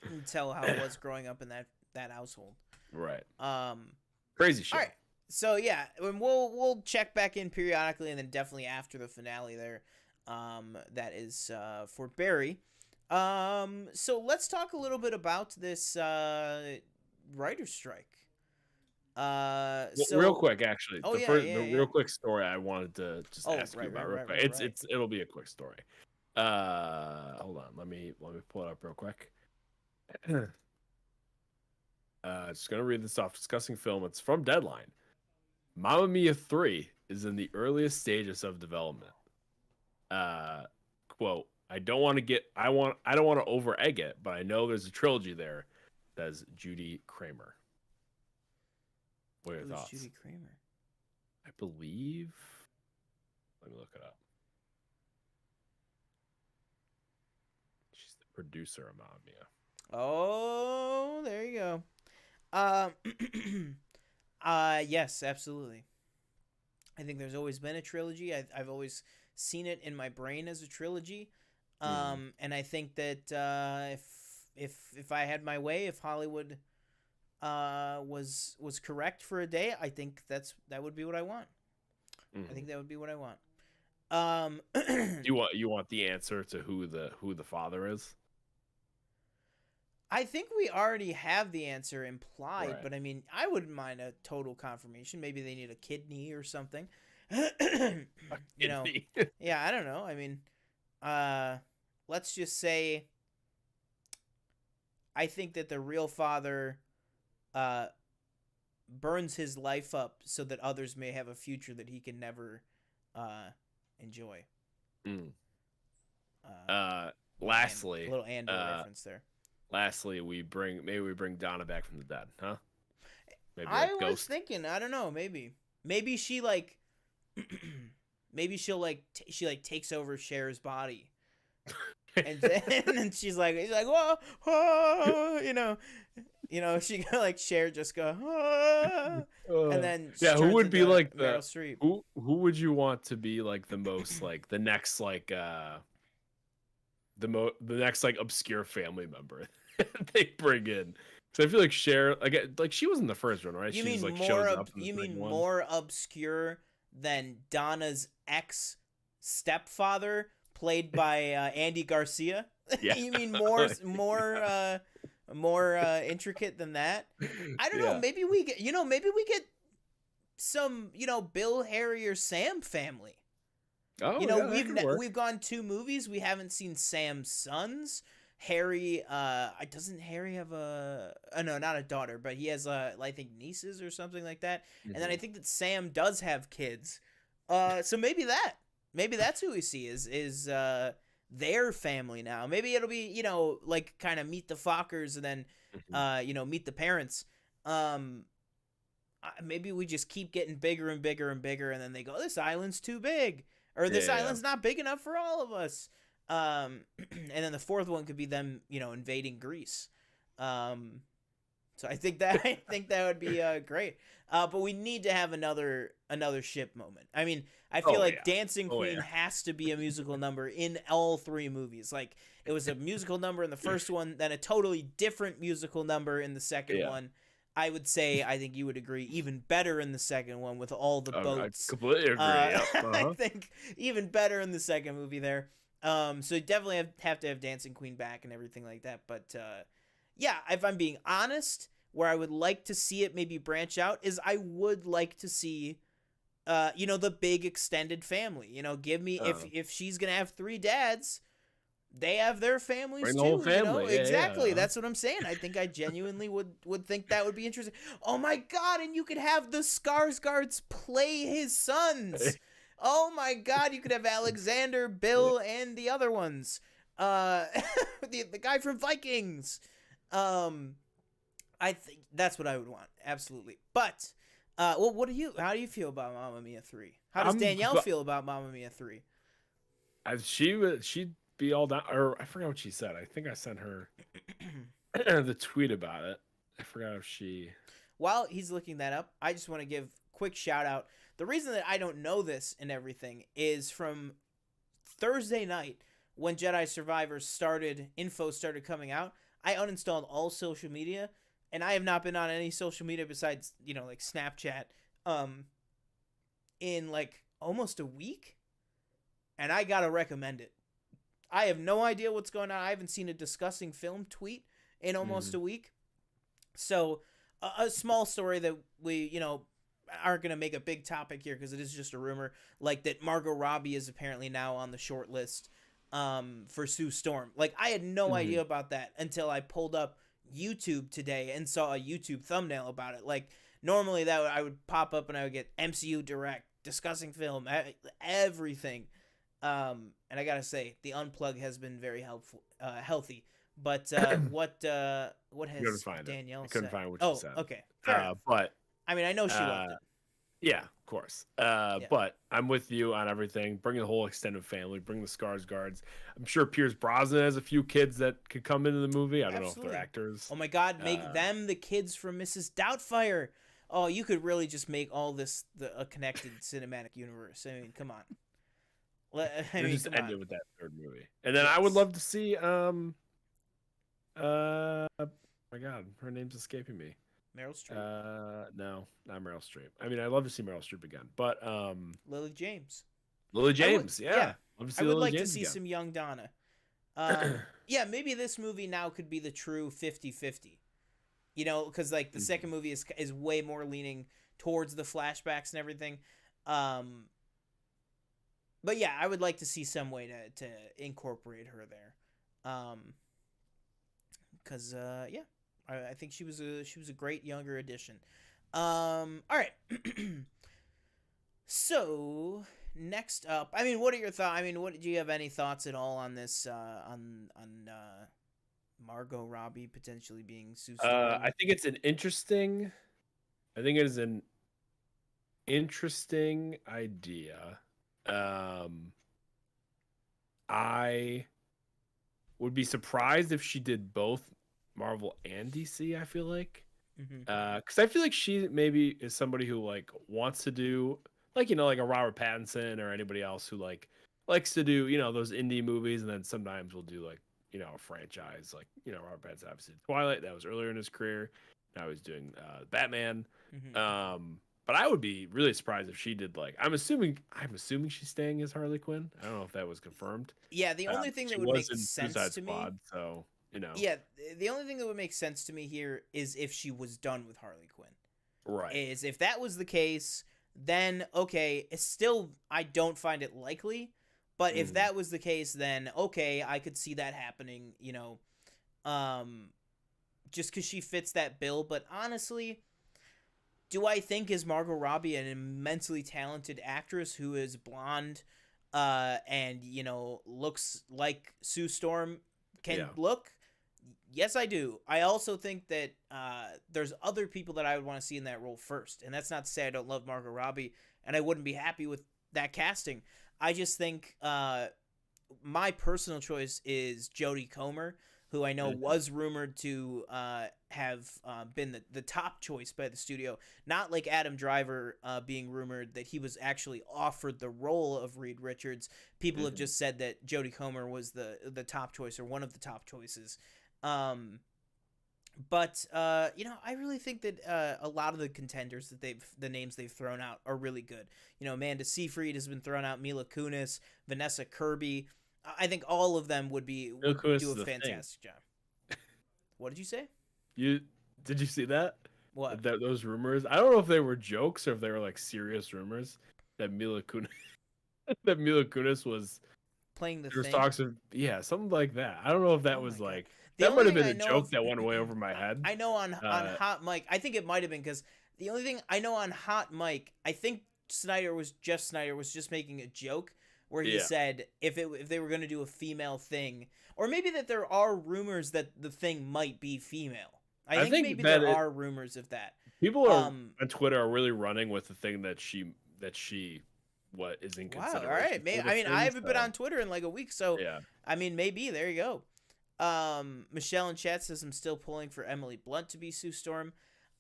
can tell how it was growing up in that household. Right. Um, Crazy all show. right. So yeah, and we'll check back in periodically, and then definitely after the finale there. That is for Barry. So let's talk a little bit about this writer's strike. Real So quick, actually, oh the yeah, first, yeah, the yeah. real quick story I wanted to just Oh ask you right, right, about real right, quick. right, right. It'll be a quick story. Hold on, let me pull it up real quick. Just gonna read this off. Discussing film. It's from Deadline. Mamma Mia 3 is in the earliest stages of development. Uh, Quote, I don't want to over egg it, but I know there's a trilogy there, says Judy Kramer. What are your Who's thoughts? Judy Kramer? I believe, let me look it up. She's the producer of Mamma Mia. Oh, there you go. Yes, absolutely. I think there's always been a trilogy. I've always seen it in my brain as a trilogy. Mm. And I think that if I had my way, if Hollywood was correct for a day, I think that would be what I want. I Mhm. think that would be what I want. Um, You want the answer to who the father is? I think we already have the answer implied, Right. but I mean, I wouldn't mind a total confirmation. Maybe they need a kidney or something. you know, Kidney. yeah, I don't know. I mean, uh, let's just say I think that the real father uh, burns his life up so that others may have a future that he can never uh, enjoy. Mm. Uh, Uh, a lastly, little Andor uh, reference there. maybe we bring Donna back from the dead, huh? Maybe I like was Ghost. thinking, I don't know, maybe she like, maybe she like takes over Cher's body, and then, and then she's like, whoa, whoa, she like Cher just go, whoa, and then she Yeah, who turns would be into like Meryl Streep. who would you want to be like the most like the next like the next like obscure family member they bring in? Because I feel like Cher like she was in the first one, right? She's like shows up in the You second mean one. more obscure than Donna's ex stepfather, played by Andy Garcia? Yeah. You mean more intricate than that? I don't know. Yeah. Maybe we get some Bill, Harry, or Sam family. Oh yeah, that could work. We've gone two movies. We haven't seen Sam's sons. Harry, doesn't Harry have a? No, not a daughter, but he has I think nieces or something like that. And then I Mhm. think that Sam does have kids. So maybe that's who we see is their family now. Maybe it'll be like kind of meet the Fockers and then Mhm. meet the parents. Um, Maybe we just keep getting bigger and bigger and bigger, and then they go, this island's too big, or Yeah, this yeah, yeah. island's not big enough for all of us. And then the fourth one could be them invading Greece. um so I think that would be great. But we need to have another ship moment. I mean, I feel Oh like yeah. Dancing Oh Queen yeah. has to be a musical number in all three movies. Like, it was a musical number in the first one, then a totally different musical number in the second Yeah. one. I would say, I think you would agree, even better in the second one with all the I boats. completely agree. Yep. I Uh-huh. think even better in the second movie there. So you definitely have to have Dancing Queen back and everything like that. But yeah, if I'm being honest, where I would like to see it maybe branch out is I would like to see the big extended family. Give me, Uh, if she's gonna have three dads, they have their families Bring the whole too. family. Yeah, yeah. Exactly. Uh-huh. That's what I'm saying. I think I genuinely would think that would be interesting. Oh my god! And you could have the Skarsgårds play his sons. Oh my god! You could have Alexander, Bill, and the other ones. Uh, the guy from Vikings. Um, I think that's what I would want. Absolutely. But well, how do you feel about Mamma Mia 3? How does I'm Danielle feel about Mamma Mia 3? she'd be all down, or I forgot what she said. I think I sent her the tweet about it. I forgot if she. While he's looking that up, I just want to give quick shout out. The reason that I don't know this and everything is from Thursday night when Jedi Survivor info started coming out. I uninstalled all social media and I have not been on any social media besides, like Snapchat, um, in like almost a week, and I gotta recommend it. I have no idea what's going on. I haven't seen a discussing film tweet in almost Mhm. a week. So, a small story that we, aren't going to make a big topic here because it is just a rumor, like that Margot Robbie is apparently now on the short list for Sue Storm. Like, I had no Mhm. idea about that until I pulled up YouTube today and saw a YouTube thumbnail about it. Like, normally that I would pop up and I would get MCU Direct, discussing film, everything. And I gotta say, the unplug has been very healthy. But what Couldn't has find it. I Danielle couldn't said? find what she Oh, said. okay, fair enough. But I mean, I know she loved uh, it. yeah, of course. Yeah, But I'm with you on everything. Bring the whole extended family. Bring the Skarsgårds. I'm sure Pierce Brosnan has a few kids that could come into the movie. I don't know if they're absolutely. actors. Oh my God, make Uh, them the kids from Mrs. Doubtfire. Oh, you could really just make all this a connected cinematic universe. I mean, come on. I and mean, just come end on. it with that third movie. And then I would Yes, love to see my God, her name's escaping me. Meryl Streep, No, not Meryl Streep. I mean, I'd love to see Meryl Streep again, but Lily James. Lily I would, James, yeah, yeah, love to I see would Lily like to James see again. some young Donna. Yeah, maybe this movie now could be the true 50-50. Because like the Mhm. second movie is way more leaning towards the flashbacks and everything. Um, but yeah, I would like to see some way to incorporate her there. Because yeah, I think she was a great younger addition. All right. So next up, I mean, what are your thoughts? I mean, what do you have any thoughts at all on this? On Margot Robbie potentially being Sue I Storm? think it's an interesting. I think it is an interesting idea. Um, I would be surprised if she did both Marvel and DC. I feel like, Mm-hmm. because I feel like she maybe is somebody who like wants to do like like a Robert Pattinson or anybody else who like likes to do those indie movies, and then sometimes will do like a franchise like Robert Pattinson obviously did Twilight, that was earlier in his career. Now he's doing Batman. Mm-hmm. But I would be really surprised if she did like I'm assuming she's staying as Harley Quinn. I don't know if that was confirmed. Yeah, the only thing that She would was make in sense Suicide to me, Squad, so yeah, the only thing that would make sense to me here is if she was done with Harley Quinn. right. Is if that was the case, then okay, it's still I don't find it likely, but if Mhm. that was the case, then okay, I could see that happening. Um, just because she fits that bill. But honestly, do I think is Margot Robbie an immensely talented actress who is blonde, and looks like Sue Storm can Yeah. look? Yes, I do. I also think that there's other people that I would want to see in that role first, and that's not to say I don't love Margot Robbie and I wouldn't be happy with that casting. I just think my personal choice is Jodie Comer, who I know Mhm. was rumored to have been the top choice by the studio. Not like Adam Driver being rumored that he was actually offered the role of Reed Richards. People have Mhm. just said that Jodie Comer was the top choice or one of the top choices. Um, but I really think that a lot of the contenders that the names they've thrown out are really good. Amanda Seyfried has been thrown out, Mila Kunis, Vanessa Kirby. I think all of them would Mila Kunis do a is a thing. fantastic job. What did you say? You did you see that? What? Those rumors? I don't know if they were jokes or if they were like serious rumors that Mila Kunis that Mila Kunis was Playing the there was thing? talks of something like that. I don't know if that Oh my was god. like The that only might have thing been I a know joke of that went way over my head. I know on Uh Hot Mic, I think it might have been because the only thing I know on Hot Mic, I think Jeff Snyder was just making a joke where he yeah. said if they were going to do a female thing, or maybe that there are rumors that the thing might be female. I I think think maybe that there are rumors of that. people are Um, on Twitter are really running with the thing that she what is in wow. All consideration right. May for the I mean I thing. haven't been So on Twitter in like a week, so yeah. I mean maybe there you go. Michelle in chat says I'm still pulling for Emily Blunt to be Sue Storm.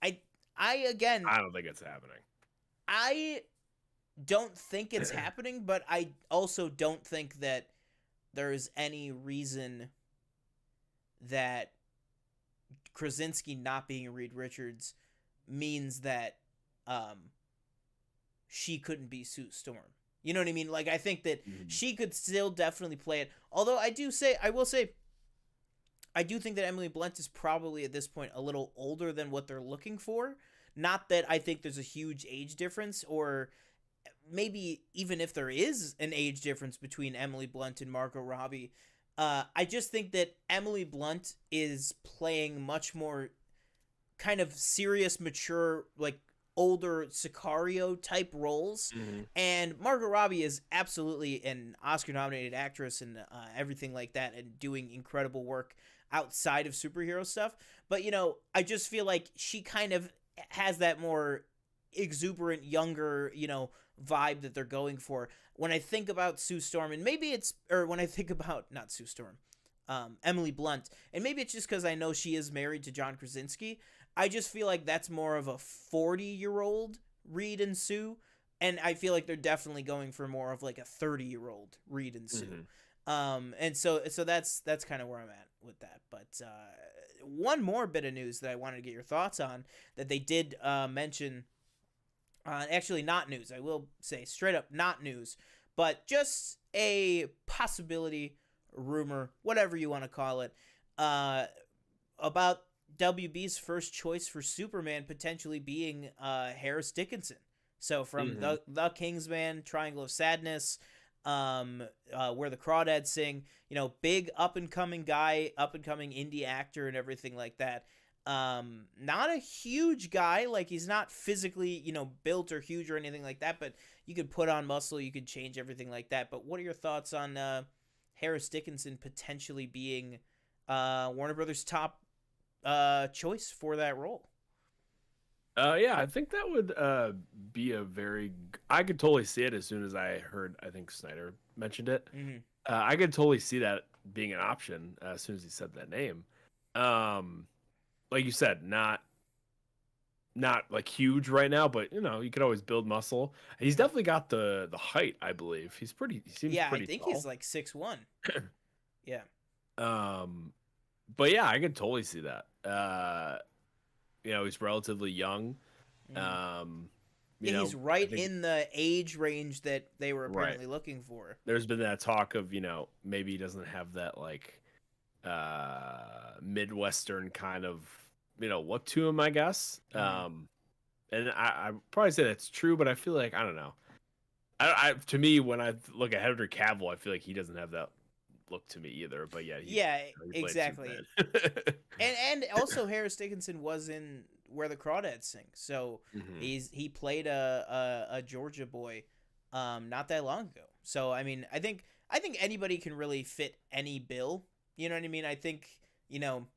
I I again I don't think it's happening. I don't think it's happening, but I also don't think that there is any reason that Krasinski not being Reed Richards means that um she couldn't be Sue Storm. You know what I mean? Like I think that Mhm. she could still definitely play it. Although I will say I do think that Emily Blunt is probably at this point a little older than what they're looking for. Not that I think there's a huge age difference, or maybe even if there is an age difference between Emily Blunt and Margot Robbie, I just think that Emily Blunt is playing much more kind of serious, mature, like older Sicario type roles. Mhm. And Margot Robbie is absolutely an Oscar nominated actress and everything like that, and doing incredible work outside of superhero stuff. But, I just feel like she kind of has that more exuberant, younger, vibe that they're going for. When I think about Sue Storm, and maybe it's, or when I think about, not Sue Storm, Emily Blunt, and maybe it's just because I know she is married to John Krasinski. I just feel like that's more of a 40-year-old Reed and Sue, and I feel like they're definitely going for more of like a 30-year-old Reed and Sue. Mhm. And so that's kind of where I'm at with that. But one more bit of news that I wanted to get your thoughts on that they did mention. Actually, not news. I will say straight up, not news, but just a possibility, rumor, whatever you want to call it, uh, about WB's first choice for Superman potentially being Harris Dickinson. So from Mhm. the Kingsman, Triangle of Sadness, Where the Crawdads Sing, big up and coming guy, up and coming indie actor, and everything like that. Not a huge guy, like he's not physically, built or huge or anything like that, but you could put on muscle, you could change everything like that. But what are your thoughts on Harris Dickinson potentially being Warner Brothers' top choice for that role? Yeah, I think that would be a I could totally see it as soon as I heard. I think Snyder mentioned it. Mm-hmm. I could totally see that being an option as soon as he said that name. Um, like you said, not like huge right now, but you could always build muscle. He's Mm-hmm. definitely got the height, I believe. He seems Yeah, I pretty think he's tall. like 6'1". Yeah. Um, but yeah, I could totally see that. He's relatively young. Mm-hmm. Um, Yeah, he's I right think in the age range that they were right. apparently looking for. There's been that talk of, maybe he doesn't have that like Midwestern kind of, look to him, I guess. Mm-hmm. And I probably say that's true, but I feel like I don't know. To me, when I look at Henry Cavill, I feel like he doesn't have that look to me either. But yeah, Yeah, he played exactly. Superman. And also Harris Dickinson was in Where the Crawdads Sing, so Hmm. he played a Georgia boy, not that long ago. So I think anybody can really fit any bill. You know what I mean? I think no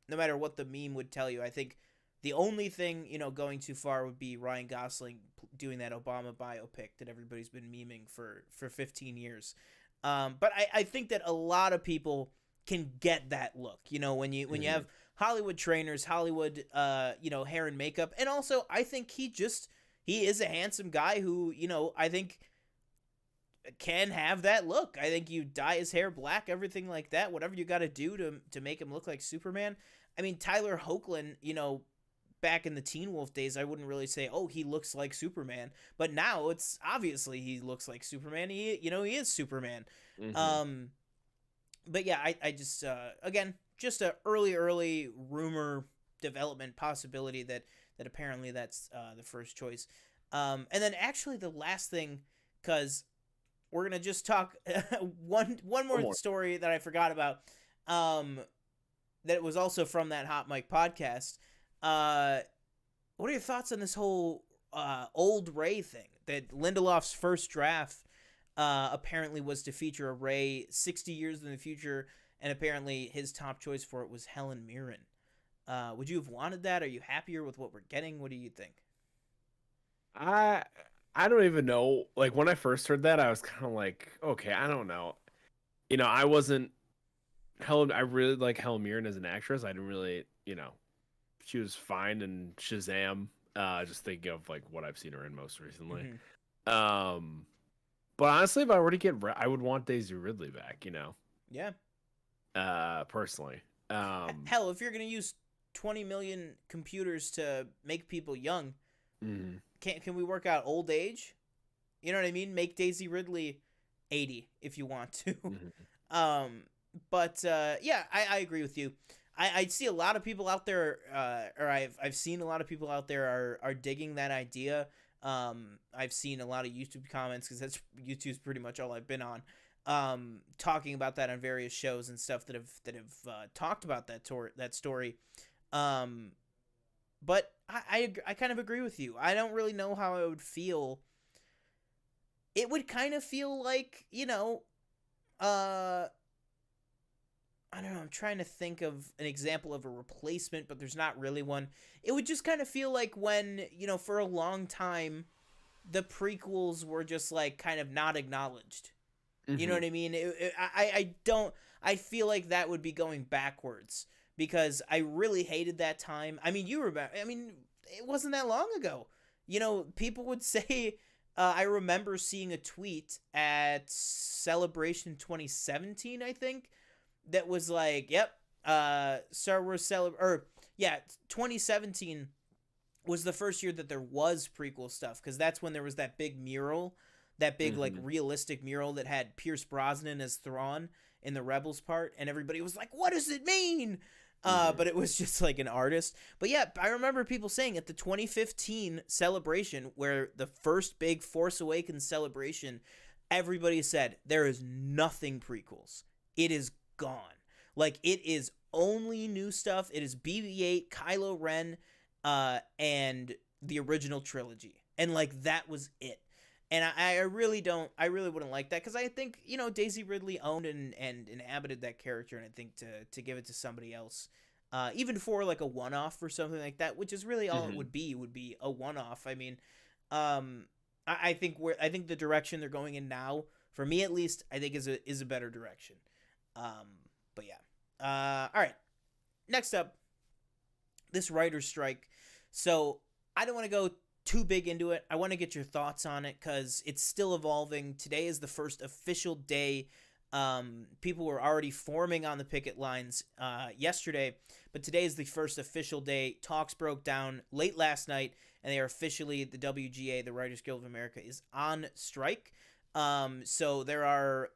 matter what the meme would tell you, I think the only thing going too far would be Ryan Gosling doing that Obama biopic that everybody's been memeing for 15 years. But I think that a lot of people can get that look. When you Hmm. have Hollywood trainers, Hollywood hair and makeup, and also I think he is a handsome guy who I think can have that look. I think you dye his hair black, everything like that, whatever you got to do to make him look like Superman. I mean, Tyler Hoechlin, back in the Teen Wolf days, I wouldn't really say, oh, he looks like Superman, but now it's obviously he looks like Superman. He is Superman. Hmm. Um, but yeah, I just again just a early rumor development possibility that apparently that's the first choice. And then actually the last thing, because we're gonna just talk one One more more. story that I forgot about. Um, that was also from that Hot Mic podcast. Uh, what are your thoughts on this whole old Ray thing? That Lindelof's first draft apparently was to feature a Ray 60 years in the future, and apparently his top choice for it was Helen Mirren. Would you have wanted that? Are you happier with what we're getting? What do you think? I I don't even know. Like when I first heard that, I was kind of like, okay, I don't know. I wasn't Helen. I really like Helen Mirren as an actress. I didn't really, she was fine in Shazam. Just thinking of like what I've seen her in most recently. Mm-hmm. Um, but honestly, if I were to I would want Daisy Ridley back. Yeah. Personally. Hell, if you're gonna use 20 million computers to make people young. Mm-hmm. Can we work out old age? You know what I mean? Make Daisy Ridley 80 if you want to. Mm-hmm. um, but yeah, I agree with you. I see a lot of people out there, or I've seen a lot of people out there are digging that idea. I've seen a lot of YouTube comments because YouTube's pretty much all I've been on. Talking about that on various shows and stuff that have talked about that story. Um, but I kind of agree with you. I don't really know how I would feel. It would kind of feel like, uh I don't know, I'm trying to think of an example of a replacement, but there's not really one. It would just kind of feel like when, for a long time the prequels were just like kind of not acknowledged. You know Mm-hmm. what I mean? I don't. I feel like that would be going backwards because I really hated that time. I mean, you remember? I mean, it wasn't that long ago. People would say. I remember seeing a tweet at Celebration 2017, I think, that was like, "Yep, Star Wars or yeah, 2017 was the first year that there was prequel stuff because that's when there was that big mural, that big like Mm-hmm. realistic mural that had Pierce Brosnan as Thrawn in the Rebels part, and everybody was like, "What does it mean?" Mm-hmm. But it was just like an artist. But yeah, I remember people saying at the 2015 celebration, where the first big Force Awakens celebration, everybody said there is nothing prequels. It is gone. Like it is only new stuff. It is BB-8, Kylo Ren, and the original trilogy, and like that was it. And I really don't, I really wouldn't like that because I think Daisy Ridley owned and inhabited that character, and I think to give it to somebody else, even for like a one off or something like that, which is really all it Mm-hmm. would be a one off. I mean, um, I think the direction they're going in now, for me at least, I think is a better direction. But yeah, all right. Next up, this writer's strike. So I don't want to go too big into it. I want to get your thoughts on it because it's still evolving. Today is the first official day. People were already forming on the picket lines yesterday, but today is the first official day. Talks broke down late last night, and they are officially, the WGA, the Writers Guild of America, is on strike. So there are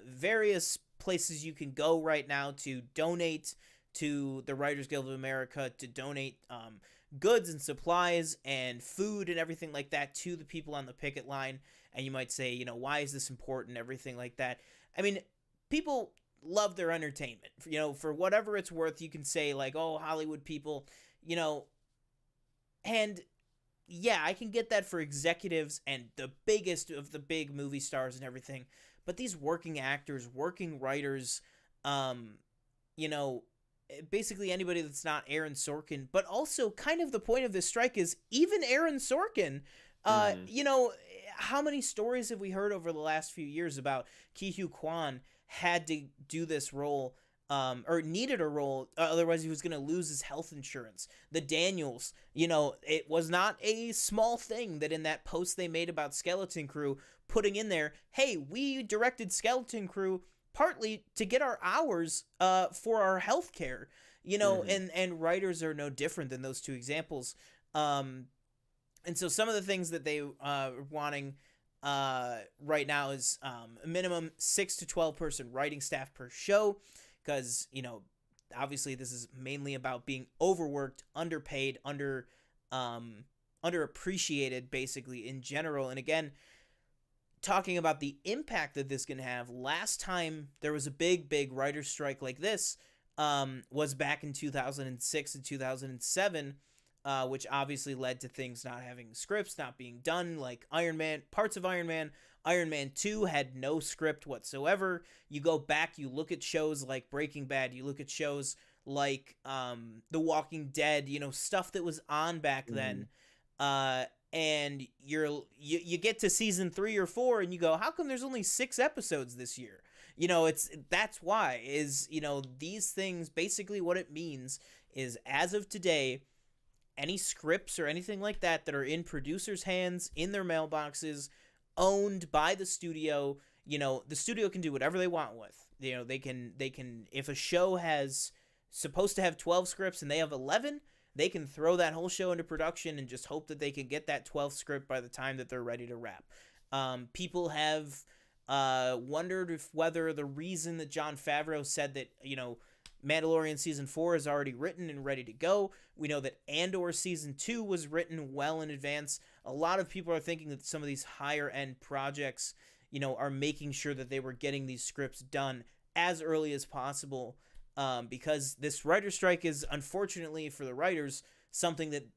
various places you can go right now to donate to the Writers Guild of America, to donate goods and supplies and food and everything like that to the people on the picket line. And you might say, why is this important? Everything like that. I mean, people love their entertainment. For whatever it's worth, you can say like, oh, Hollywood people, you know, and yeah, I can get that for executives and the biggest of the big movie stars and everything. But these working actors, working writers, um, you know, basically anybody that's not Aaron Sorkin, but also kind of the point of this strike is even Aaron Sorkin. Mm-hmm. How many stories have we heard over the last few years about Ki Hu Kwan had to do this role, or needed a role, otherwise he was going to lose his health insurance. The Daniels, it was not a small thing that in that post they made about Skeleton Crew, putting in there, hey, we directed Skeleton Crew partly to get our hours for our health care, Mm-hmm. and writers are no different than those two examples. And so some of the things that they are wanting right now is a minimum 6 to 12 person writing staff per show, because obviously this is mainly about being overworked, underpaid, underappreciated basically in general. And again, talking about the impact that this can have, last time there was a big writer's strike like this was back in 2006 and 2007, which obviously led to things not having scripts, not being done, like Iron Man, parts of Iron Man. Iron Man 2 had no script whatsoever. You go back, you look at shows like Breaking Bad, you look at shows like The Walking Dead, stuff that was on back Mm-hmm. then. And you get to season 3 or 4 and you go, how come there's only 6 episodes this year? That's why is, these things, basically what it means is, as of today, any scripts or anything like that are in producers' hands, in their mailboxes, owned by the studio, the studio can do whatever they want with. They can, if a show has supposed to have 12 scripts and they have 11, they can throw that whole show into production and just hope that they can get that 12th script by the time that they're ready to wrap. People have wondered if whether the reason that Jon Favreau said that, Mandalorian season 4 is already written and ready to go. We know that Andor season 2 was written well in advance. A lot of people are thinking that some of these higher end projects, are making sure that they were getting these scripts done as early as possible, because this writer strike is, unfortunately for the writers, something that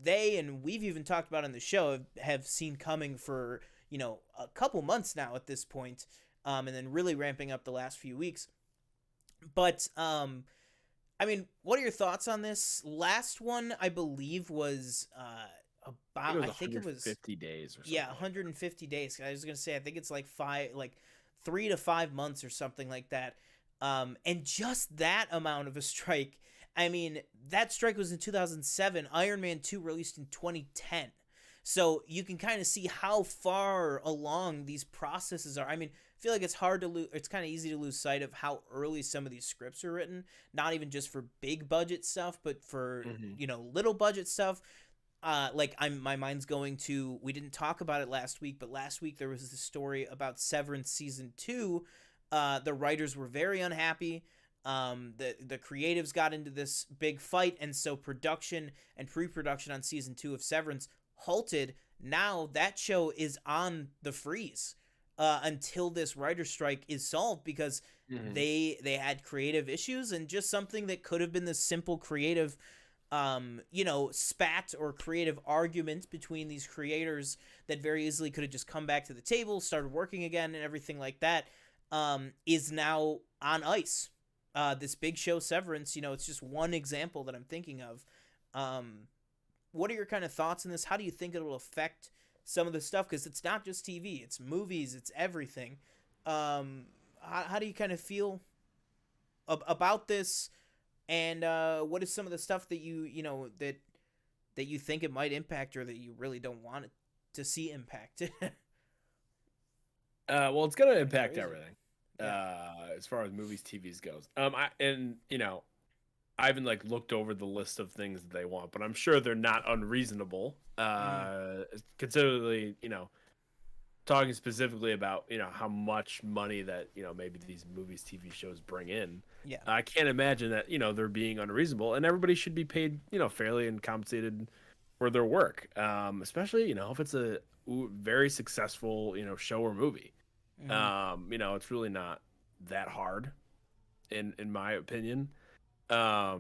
they, and we've even talked about on the show, have seen coming for, a couple months now at this point, and then really ramping up the last few weeks. But, what are your thoughts on this? Last one, I believe, was about, I think it was 150 days or something. Yeah, 150 days. I was going to say, I think it's like 3 to 5 months or something like that. And just that amount of a strike. That strike was in 2007. Iron Man 2 released in 2010. So you can kind of see how far along these processes are. I feel like it's hard to lose. It's kind of easy to lose sight of how early some of these scripts are written. Not even just for big budget stuff, but for little budget stuff. My mind's going to. We didn't talk about it last week, but last week there was this story about Severance season 2. The writers were very unhappy. The creatives got into this big fight, and so production and pre-production on season 2 of Severance halted. Now that show is on the freeze until this writer strike is solved, because they had creative issues, and just something that could have been this simple creative spat or creative argument between these creators that very easily could have just come back to the table, started working again, and everything like that, is now on ice. This big show Severance, it's just one example that I'm thinking of. What are your kind of thoughts on this? How do you think it will affect some of the stuff? Because it's not just TV, it's movies, it's everything. How do you kind of feel about this? And what is some of the stuff that that you think it might impact, or that you really don't want it to see impacted? Well, it's going to impact Crazy. everything. Yeah. As far as movies, TVs goes. I haven't looked over the list of things that they want, but I'm sure they're not unreasonable. Considerably, talking specifically about how much money that maybe these movies, TV shows bring in. Yeah. I can't imagine that they're being unreasonable, and everybody should be paid fairly and compensated for their work. Especially if it's a very successful show or movie. It's really not that hard, in my opinion. But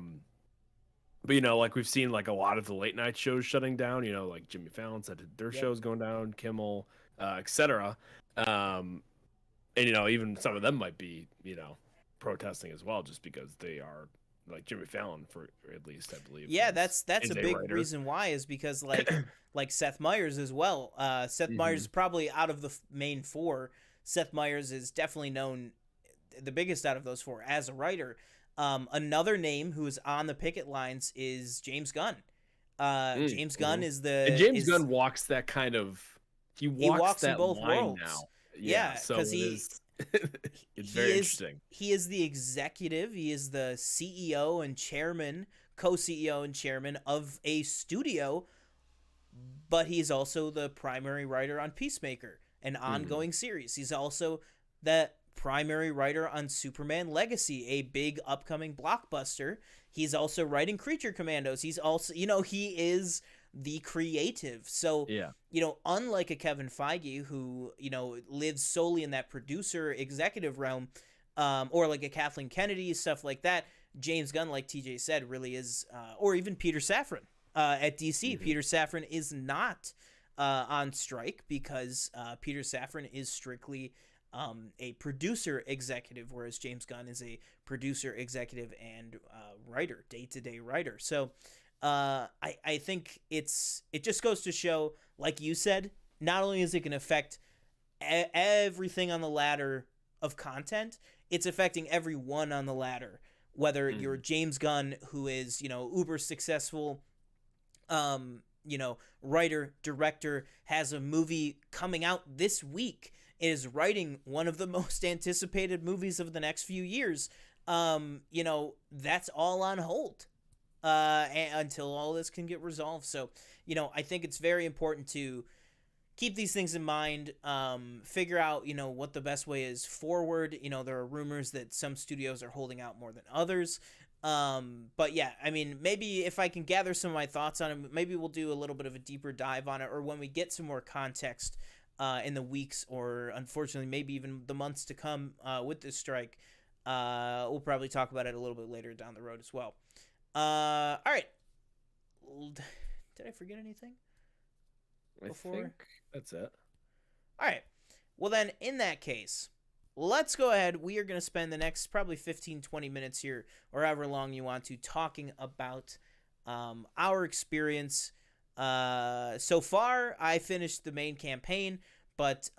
we've seen a lot of the late night shows shutting down. Like Jimmy Fallon said their shows going down, Kimmel, etc. And even some of them might be protesting as well, just because they are, like Jimmy Fallon, for at least, I believe. Yeah, that's a big reason why, is because like Seth Meyers as well. Seth Meyers, probably out of the main four, Seth Meyers is definitely known the biggest out of those four as a writer. Another name who is on the picket lines is James Gunn. James Gunn is Gunn walks that kind of. He walks that in both worlds now. Yeah, because it's very interesting. He is the executive. He is the CEO and chairman, co-CEO and chairman of a studio, but he's also the primary writer on Peacemaker, an ongoing series. He's also the primary writer on Superman Legacy, a big upcoming blockbuster. He's also writing Creature Commandos. He's also, he is the creative. So, unlike a Kevin Feige who, lives solely in that producer executive realm, or like a Kathleen Kennedy, stuff like that, James Gunn, like TJ said, really is, or even Peter Safran at DC. Peter Safran is not on strike, because Peter Safran is strictly a producer executive, whereas James Gunn is a producer executive and writer, day-to-day writer. So I think it just goes to show, like you said, not only is it going to affect everything on the ladder of content, it's affecting everyone on the ladder, whether you're James Gunn, who is uber successful, writer, director, has a movie coming out this week, is writing one of the most anticipated movies of the next few years, that's all on hold until all this can get resolved. So, I think it's very important to keep these things in mind. Figure out, what the best way is forward. There are rumors that some studios are holding out more than others. But yeah, I mean, maybe if I can gather some of my thoughts on it, maybe we'll do a little bit of a deeper dive on it, or when we get some more context in the weeks, or unfortunately, maybe even the months to come with this strike. We'll probably talk about it a little bit later down the road as well. All right. Did I forget anything before? I think that's it. All right. Well, then, in that case, let's go ahead. We are going to spend the next probably 15, 20 minutes here, or however long you want to, talking about our experience. So far, I finished the main campaign, but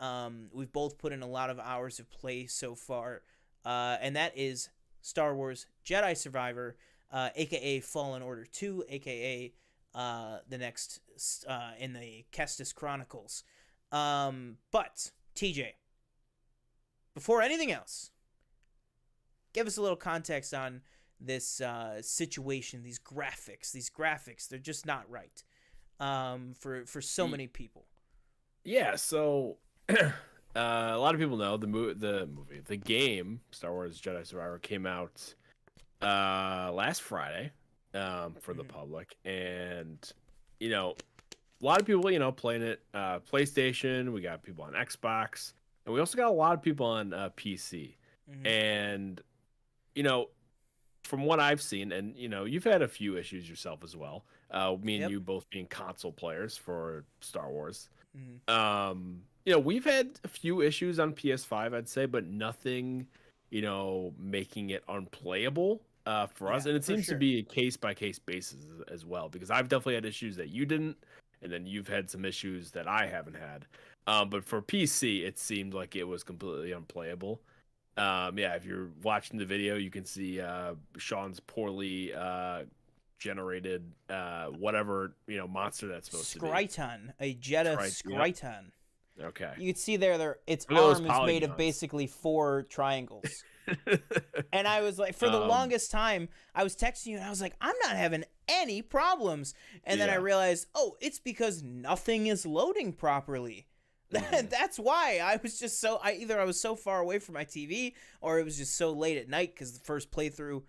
we've both put in a lot of hours of play so far, and that is Star Wars Jedi Survivor, aka Fallen Order 2, aka the next in the Kestis Chronicles. But TJ, before anything else, give us a little context on this situation. These graphics, they're just not right for so many people. Yeah, so a lot of people know the game Star Wars Jedi Survivor came out last Friday for the public, and a lot of people playing it PlayStation. We got people on Xbox, and we also got a lot of people on PC. And from what I've seen, and you've had a few issues yourself as well. Me and you both being console players for Star Wars. We've had a few issues on PS5, I'd say, but nothing, making it unplayable for us. And it seems to be a case by case basis as well, because I've definitely had issues that you didn't, and then you've had some issues that I haven't had. But for PC, it seemed like it was completely unplayable. If you're watching the video, you can see Sean's poorly generated whatever monster that's supposed to be. Skryton, a Jedi Skryton. Yep. Okay. You can see there its arm is made of basically 4 triangles. And I was like, for the longest time, I was texting you and I was like, I'm not having any problems. And then I realized, it's because nothing is loading properly. That's why I was just either I was so far away from my TV, or it was just so late at night, because the first playthrough,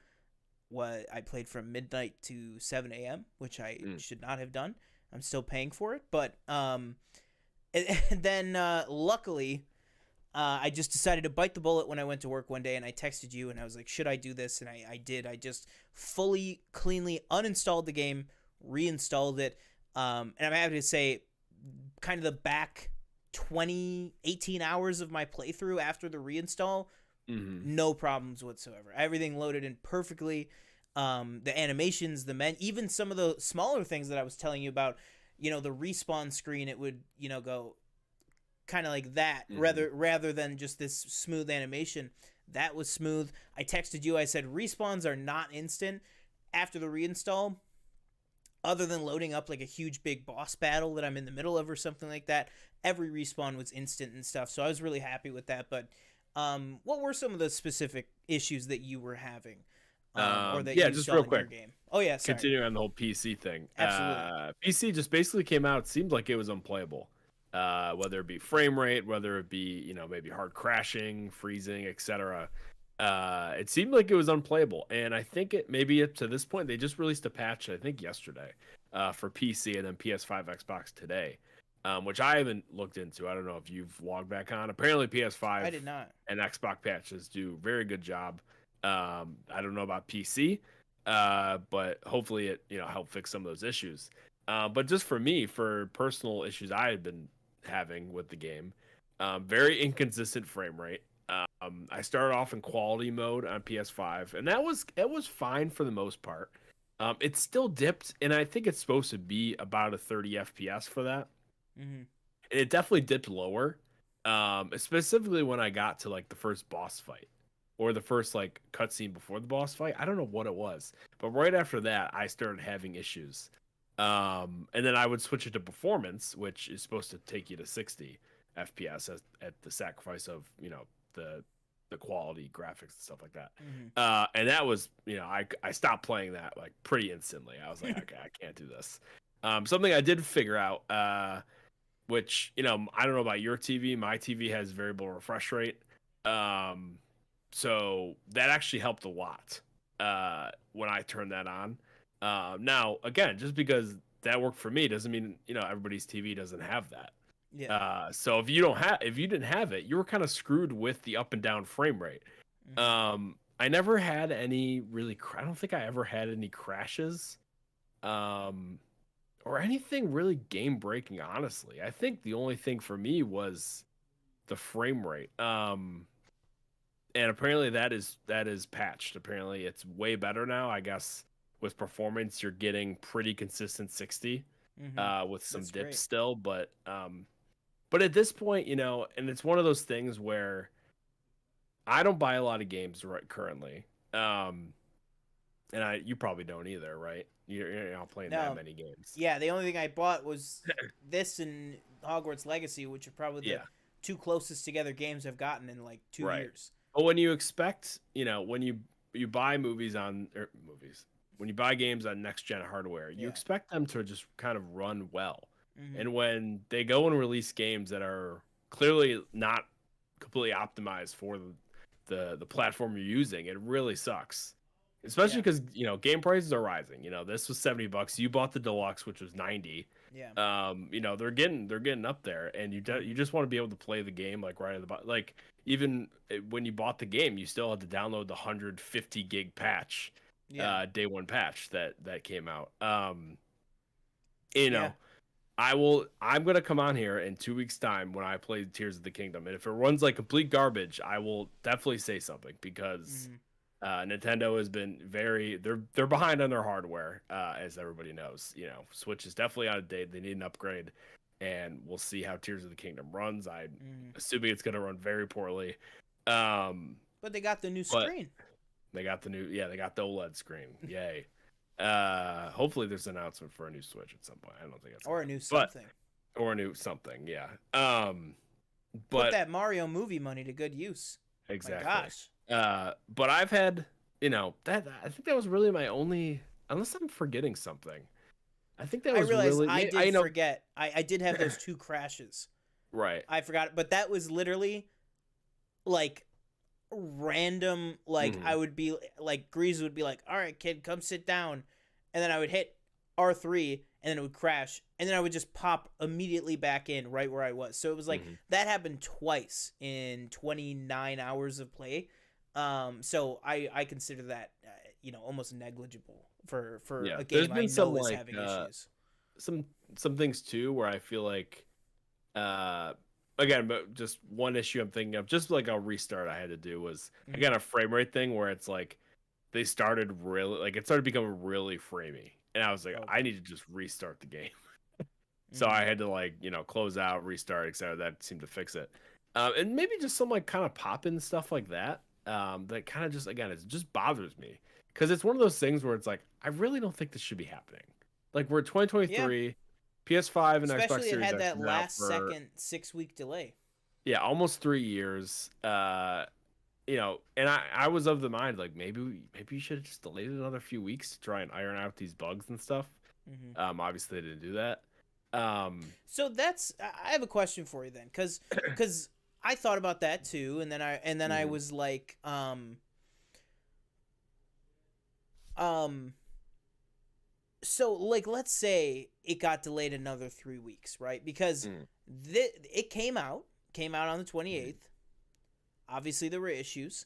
I played from midnight to 7 a.m., which I should not have done. I'm still paying for it. But and then luckily, I just decided to bite the bullet when I went to work one day, and I texted you, and I was like, should I do this? And I did. I just fully, cleanly uninstalled the game, reinstalled it. And I'm happy to say, kind of the back 18 hours of my playthrough after the reinstall, no problems whatsoever. Everything loaded in perfectly. The animations, even some of the smaller things that I was telling you about, the respawn screen, it would, go kind of like that, rather than just this smooth animation. That was smooth. I texted you, I said respawns are not instant after the reinstall, other than loading up like a huge big boss battle that I'm in the middle of or something like that. Every respawn was instant and stuff, so I was really happy with that. But what were some of the specific issues that you were having, or that you just saw real in quick. your game? Oh yeah, sorry. Continuing on the whole PC thing. Absolutely. PC just basically came out. It seemed like it was unplayable. Whether it be frame rate, whether it be maybe hard crashing, freezing, etc. It seemed like it was unplayable, and I think maybe up to this point they just released a patch, I think yesterday, for PC, and then PS5, Xbox today, which I haven't looked into. I don't know if you've logged back on. Apparently PS5 I did not. and Xbox patches do very good job. I don't know about PC, but hopefully it helped fix some of those issues. But just for me, for personal issues I had been having with the game, very inconsistent frame rate. I started off in quality mode on PS5, and it was fine for the most part. It still dipped, and I think it's supposed to be about a 30 FPS for that. And it definitely dipped lower, specifically when I got to like the first boss fight, or the first like cutscene before the boss fight. I don't know what it was, but right after that, I started having issues. And then I would switch it to performance, which is supposed to take you to 60 FPS at the sacrifice of the the quality graphics and stuff like that. Hmm. And that was, I stopped playing that like pretty instantly. I was like, okay, I can't do this. Something I did figure out, which, I don't know about your TV. My TV has variable refresh rate. Um, so that actually helped a lot when I turned that on. Now, again, just because that worked for me doesn't mean, everybody's TV doesn't have that. Yeah. So if you didn't have it, you were kind of screwed with the up and down frame rate. Hmm. I never had any really, I don't think I ever had any crashes. Or anything really game breaking, honestly. I think the only thing for me was the frame rate. And apparently that is patched. Apparently it's way better now. I guess with performance you're getting pretty consistent 60 Hmm. with some That's dips great. still, but at this point, and it's one of those things where I don't buy a lot of games right currently. And you probably don't either, right? You're not playing that No, many games. yeah, the only thing I bought was this and Hogwarts Legacy, which are probably the Yeah. two closest together games I've gotten in like 2 Right. years. But when you expect, when you buy movies, when you buy games on next gen hardware, you Yeah. expect them to just kind of run well. Hmm. And when they go and release games that are clearly not completely optimized for the platform you're using, it really sucks. Especially Yeah. because game prices are rising. This was $70. You bought the deluxe, which was 90. Yeah. They're getting up there, and you Hmm. just want to be able to play the game like right at the bottom. Like even when you bought the game, you still had to download the 150 gig patch, Yeah. day one patch that came out. You Yeah. know, I'm gonna come on here in 2 weeks' time when I play Tears of the Kingdom, and if it runs like complete garbage, I will definitely say something because Hmm. Nintendo has been they're behind on their hardware, as everybody knows. Switch is definitely out of date. They need an upgrade, and we'll see how Tears of the Kingdom runs. I'm Hmm. assuming it's gonna run very poorly. Um, But they got the new but screen. they got they got the OLED screen. Yay. Hopefully there's an announcement for a new Switch at some point. I don't think that's gonna Or a happen, new but something. or a new something, yeah. Put But that Mario movie money to good use. My exactly. gosh. But I've had, that I think that was really my only, unless I'm forgetting something. I think that I was realized really, I I did know, forget. I did have those two crashes. right. I forgot, but that was literally like random. Like Hmm. I would be like Grease would be like, "All right, kid, come sit down," and then I would hit R3, and then it would crash, and then I would just pop immediately back in right where I was. So it was like Hmm. that happened twice in 29 hours of play. So I consider that almost negligible for Yeah. a There's game I been some know is like, having issues. some some things too where I feel like, uh again, but just one issue I'm thinking of, just like a restart I had to do was Hmm. again a frame rate thing where it's like they started really like it started becoming really framey, and I was like, I Okay. need to just restart the game. So Hmm. I had to like, close out, restart, etc. That seemed to fix it. And maybe just some like kind of pop in stuff like that. That kind of just again, it just bothers me because it's one of those things where it's like I really don't think this should be happening. Like we're Yeah, 2023, PS5 and Xbox especially it Series had X that have been out last for second 6 week delay. yeah almost 3 years. And I was of the mind like maybe you should have just delayed it another few weeks to try and iron out these bugs and stuff. Hmm. Obviously they didn't do that. Um, So I have a question for you then, because I thought about that too, and then I mhm, was like, um, so like let's say it got delayed another 3 weeks, right? Because mm, it came out on the twenty mhm, eighth. Obviously there were issues.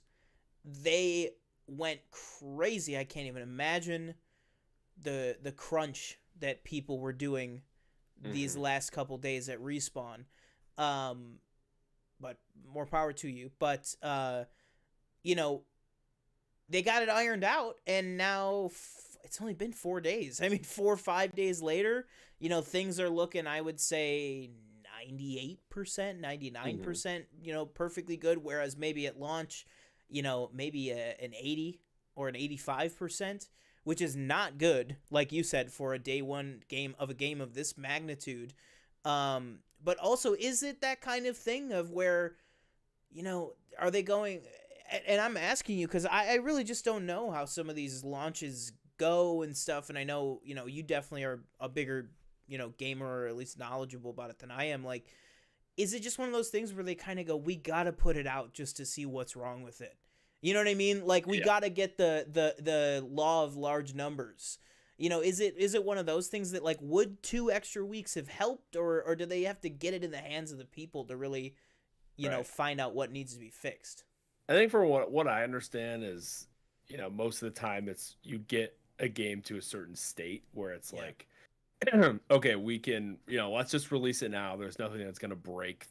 They went crazy. I can't even imagine the crunch that people were doing these mhm. last couple days at respawn. Um, but more power to you. But you know, they got it ironed out, and now it's only been 4 days. I mean, 4 or 5 days later, things are looking. I would say 98%, ninety nine Mhm, percent. Perfectly good. Whereas maybe at launch, maybe an 80 or an 85%, which is not good, like you said, for a day one game of this magnitude. But also, is it that kind of thing of where, are they going? And I'm asking you because I really just don't know how some of these launches go and stuff. And I know, you definitely are a bigger, gamer, or at least knowledgeable about it than I am. Like, is it just one of those things where they kind of go, we got to put it out just to see what's wrong with it? You know what I mean? Like, we Yeah. got to get the law of large numbers. Is it one of those things that, like, would 2 extra weeks have helped, or do they have to get it in the hands of the people to really, Right. find out what needs to be fixed? I think for what I understand is, most of the time it's you get a game to a certain state where it's Yeah. like, okay, we can, let's just release it now. There's nothing that's gonna break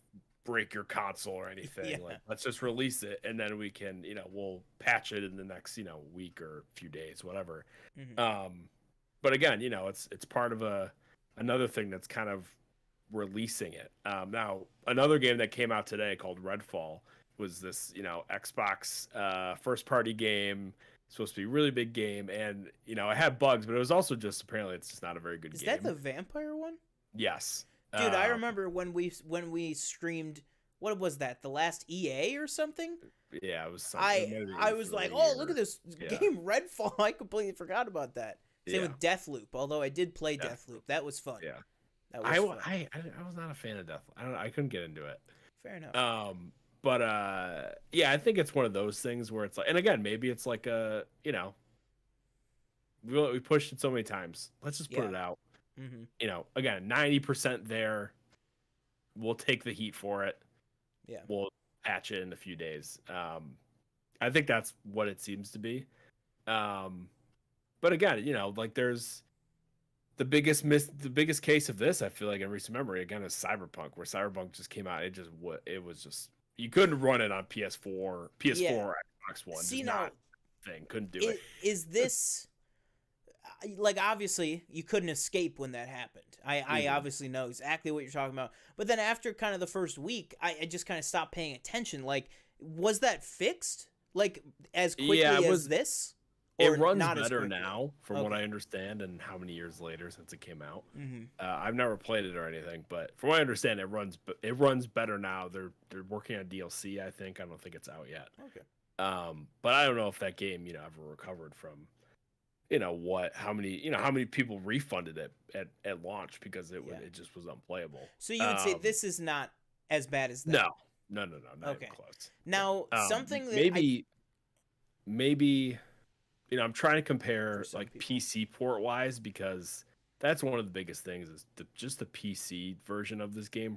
your console or anything. Yeah. Like, let's just release it, and then we can, we'll patch it in the next, week or few days, whatever. Hmm. But again, it's part of another thing that's kind of releasing it. Now another game that came out today called Redfall was this, Xbox first party game. Supposed to be a really big game, and it had bugs, but it was also just apparently it's just not a very good Is game. that the vampire one? Yes. Dude, I remember when we streamed. What was that? The last EA or something? Yeah, it was something. I was like, oh, look at this Yeah. game, Redfall. I completely forgot about that. Same Yeah. with Deathloop. Although I did play Yeah. Deathloop, that was fun. Yeah. That was I fun. was not a fan of Death. I couldn't get into it. Fair enough. But yeah, I think it's one of those things where it's like, and again, maybe it's like we pushed it so many times. Let's just put Yeah. it out. Mm-hmm. Again, 90% there. We'll take the heat for it. Yeah. We'll patch it in a few days. I think that's what it seems to be. But again, like there's the biggest case of this, I feel like in recent memory, again, is Cyberpunk, where Cyberpunk just came out. It was just you couldn't run it on PS4, Yeah. or Xbox One. See, just now, not a thing. Couldn't do it. Is this like, obviously you couldn't escape when that happened. I Mhm. obviously know exactly what you're talking about. But then after kind of the first week, I just kind of stopped paying attention. Like, was that fixed? Like, as quickly Yeah, it as was- this? It Or runs not as better quickly? now, from what Okay. I understand, and how many years later since it came out. Mm-hmm. I've never played it or anything, but from what I understand, it runs better now. They're working on DLC, I think. I don't think it's out yet. Okay. But I don't know if that game, ever recovered from, how many people refunded it at launch because Yeah. it just was unplayable. So you would say this is not as bad as that? No, not Okay. even close. Now, something that maybe I'm trying to compare For some like people. PC port wise, because that's one of the biggest things is just the PC version of this game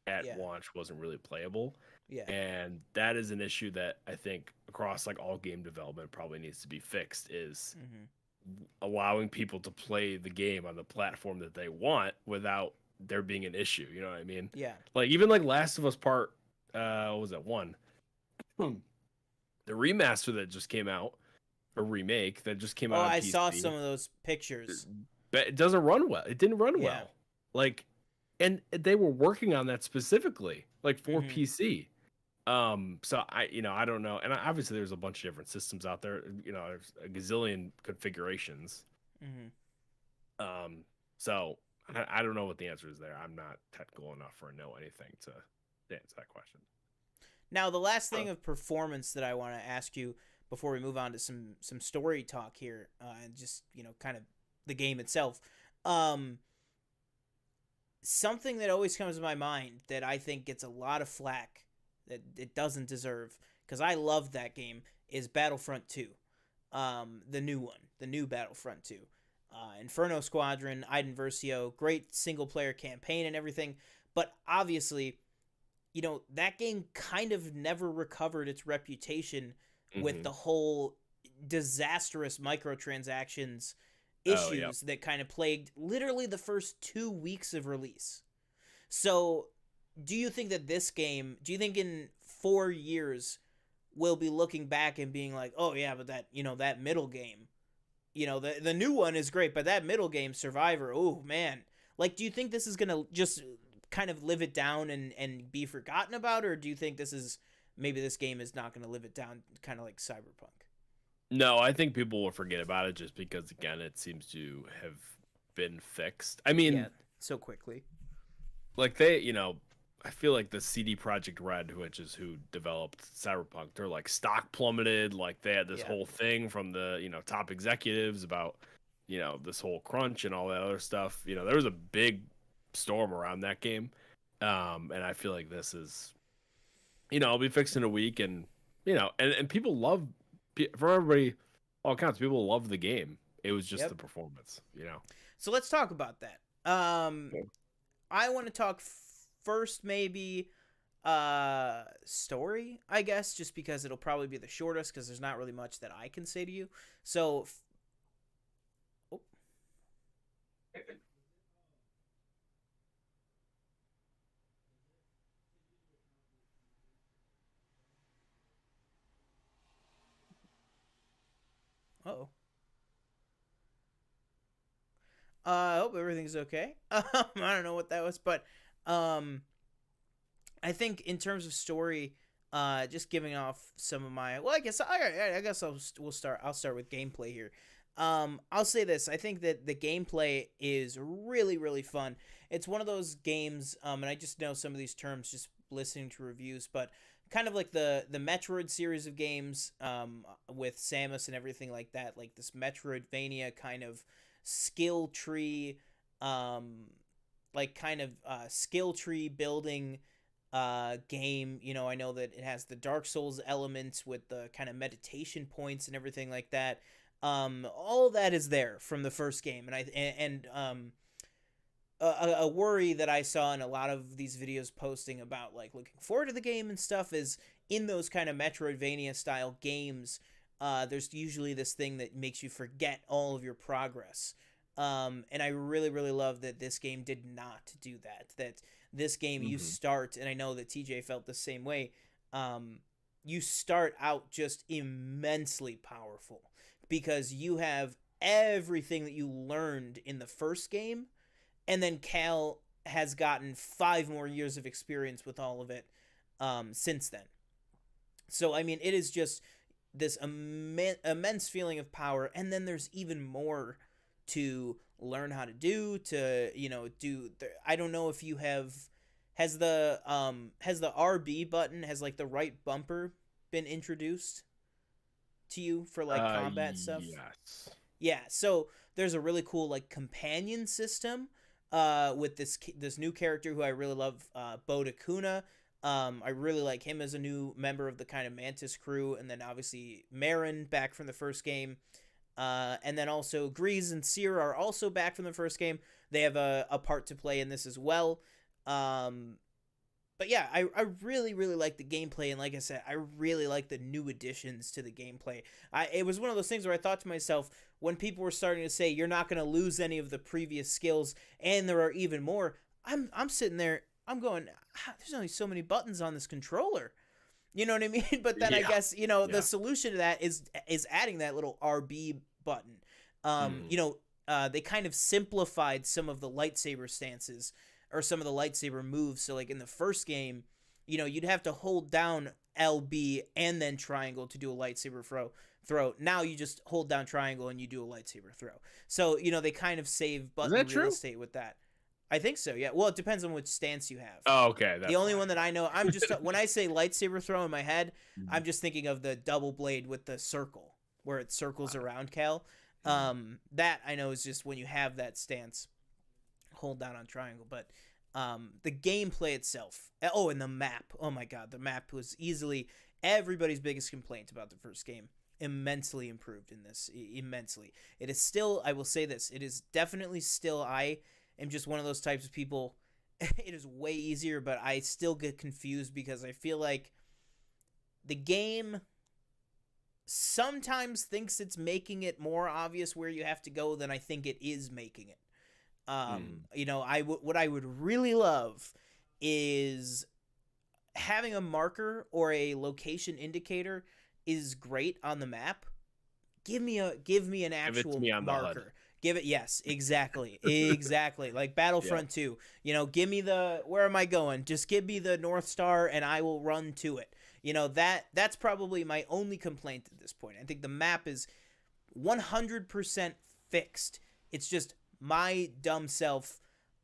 at Yeah. launch wasn't really playable. Yeah. And that is an issue that I think across like all game development probably needs to be fixed, is Mm-hmm. allowing people to play the game on the platform that they want without there being an issue. You know what I mean? Yeah. Like even like Last of Us Part what was that one? The remaster that just came out, or remake that just came Oh, out on I PC, saw some of those pictures. but it doesn't run well. It didn't run Yeah. well. Like, and they were working on that specifically, like for Mhm. PC. So I don't know. And obviously there's a bunch of different systems out there. There's a gazillion configurations. Mm-hmm. So I don't know what the answer is there. I'm not technical enough or know anything to answer that question. Now, the last thing of performance that I want to ask you before we move on to some story talk here, and just kind of the game itself, something that always comes to my mind that I think gets a lot of flack that it doesn't deserve, because I love that game, is Battlefront 2, the new one, the new Battlefront 2. Inferno Squadron, Iden Versio, great single player campaign and everything, but obviously, that game kind of never recovered its reputation with Mhm. the whole disastrous microtransactions Oh, issues that kind of plagued literally the first 2 weeks of release. So, do you think that this game, do you think in 4 years we'll be looking back and being like, oh yeah, but that, that middle game, the new one is great, but that middle game, Survivor, oh man. Like, do you think this is going to just kind of live it down and be forgotten about, or do you think maybe this game is not going to live it down, kind of like Cyberpunk? No, I think people will forget about it just because, again, it seems to have been fixed. I mean, Yeah, so quickly. like they, I feel like the CD Project Red, which is who developed Cyberpunk, they're like stock plummeted. Like they had this Yeah. whole thing from the top executives about this whole crunch and all that other stuff. There was a big storm around that game, and I feel like this is I'll be fixed in a week, and and people love for everybody all accounts. People love the game. It was just the Yep. performance. So let's talk about that. Okay. I want to talk first maybe story, I guess, just because it'll probably be the shortest because there's not really much that I can say to you. So oh, uh-oh. I hope everything's okay. I don't know what that was, but um I think in terms of story, just giving off some of my well, I guess I'll start with gameplay here. I'll say this: I think that the gameplay is really really fun. It's one of those games, and I just know some of these terms just listening to reviews, but kind of like the Metroid series of games, with Samus and everything like that, like this Metroidvania kind of skill tree, like kind of skill tree building game. I know that it has the Dark Souls elements with the kind of meditation points and everything like that. All that is there from the first game, and a worry that I saw in a lot of these videos posting about like looking forward to the game and stuff is in those kind of Metroidvania style games. There's usually this thing that makes you forget all of your progress. And I really, really love that this game did not do that. That this game you Hmm. start, and I know that TJ felt the same way. You start out just immensely powerful because you have everything that you learned in the first game, and then Cal has gotten 5 more years of experience with all of it since then. So I mean, it is just this immense feeling of power, and then there's even more to learn how to do. I don't know if you have has the RB button, has like the right bumper been introduced to you for like combat stuff? Yes. Yeah, so there's a really cool like companion system with this new character who I really love, Boda Kuna. I really like him as a new member of the kind of Mantis crew, and then obviously Marin back from the first game. And then also Grease and Seer are also back from the first game. They have a part to play in this as well. But yeah, I really, really like the gameplay, and like I said, I really like the new additions to the gameplay. It was one of those things where I thought to myself, when people were starting to say you're not going to lose any of the previous skills, and there are even more, I'm sitting there, I'm going, there's only so many buttons on this controller. You know what I mean? But then I Yeah. guess the Yeah. solution to that is adding that little RB button. Mm. They kind of simplified some of the lightsaber stances or some of the lightsaber moves. So like in the first game, you'd have to hold down LB and then triangle to do a lightsaber throw. Now you just hold down triangle and you do a lightsaber throw. So they kind of save Is button that real true? estate with that. I think so. Yeah. Well, it depends on which stance you have. Oh, okay. The That's only why. one that I know, I'm just when I say lightsaber throw in my head, Mhm. I'm just thinking of the double blade with the circle where it circles around Cal. Mhm. That I know is just when you have that stance, hold down on triangle. But the gameplay itself, oh, and the map. Oh my god, the map was easily everybody's biggest complaint about the first game. Immensely improved in this, immensely. It is still, I will say this, it is definitely still. I am just one of those types of people. It is way easier, but I still get confused because I feel like the game sometimes thinks it's making it more obvious where you have to go than I think it is making it. Mhm. What I would really love is having a marker or a location indicator is great on the map. Give me an Give it to actual me on the HUD. marker. Give it, yes, exactly. Exactly. Like Yeah. Battlefront 2. Give me the where am I going? Just give me the North Star and I will run to it. That's probably my only complaint at this point. I think the map is 100% fixed. It's just my dumb self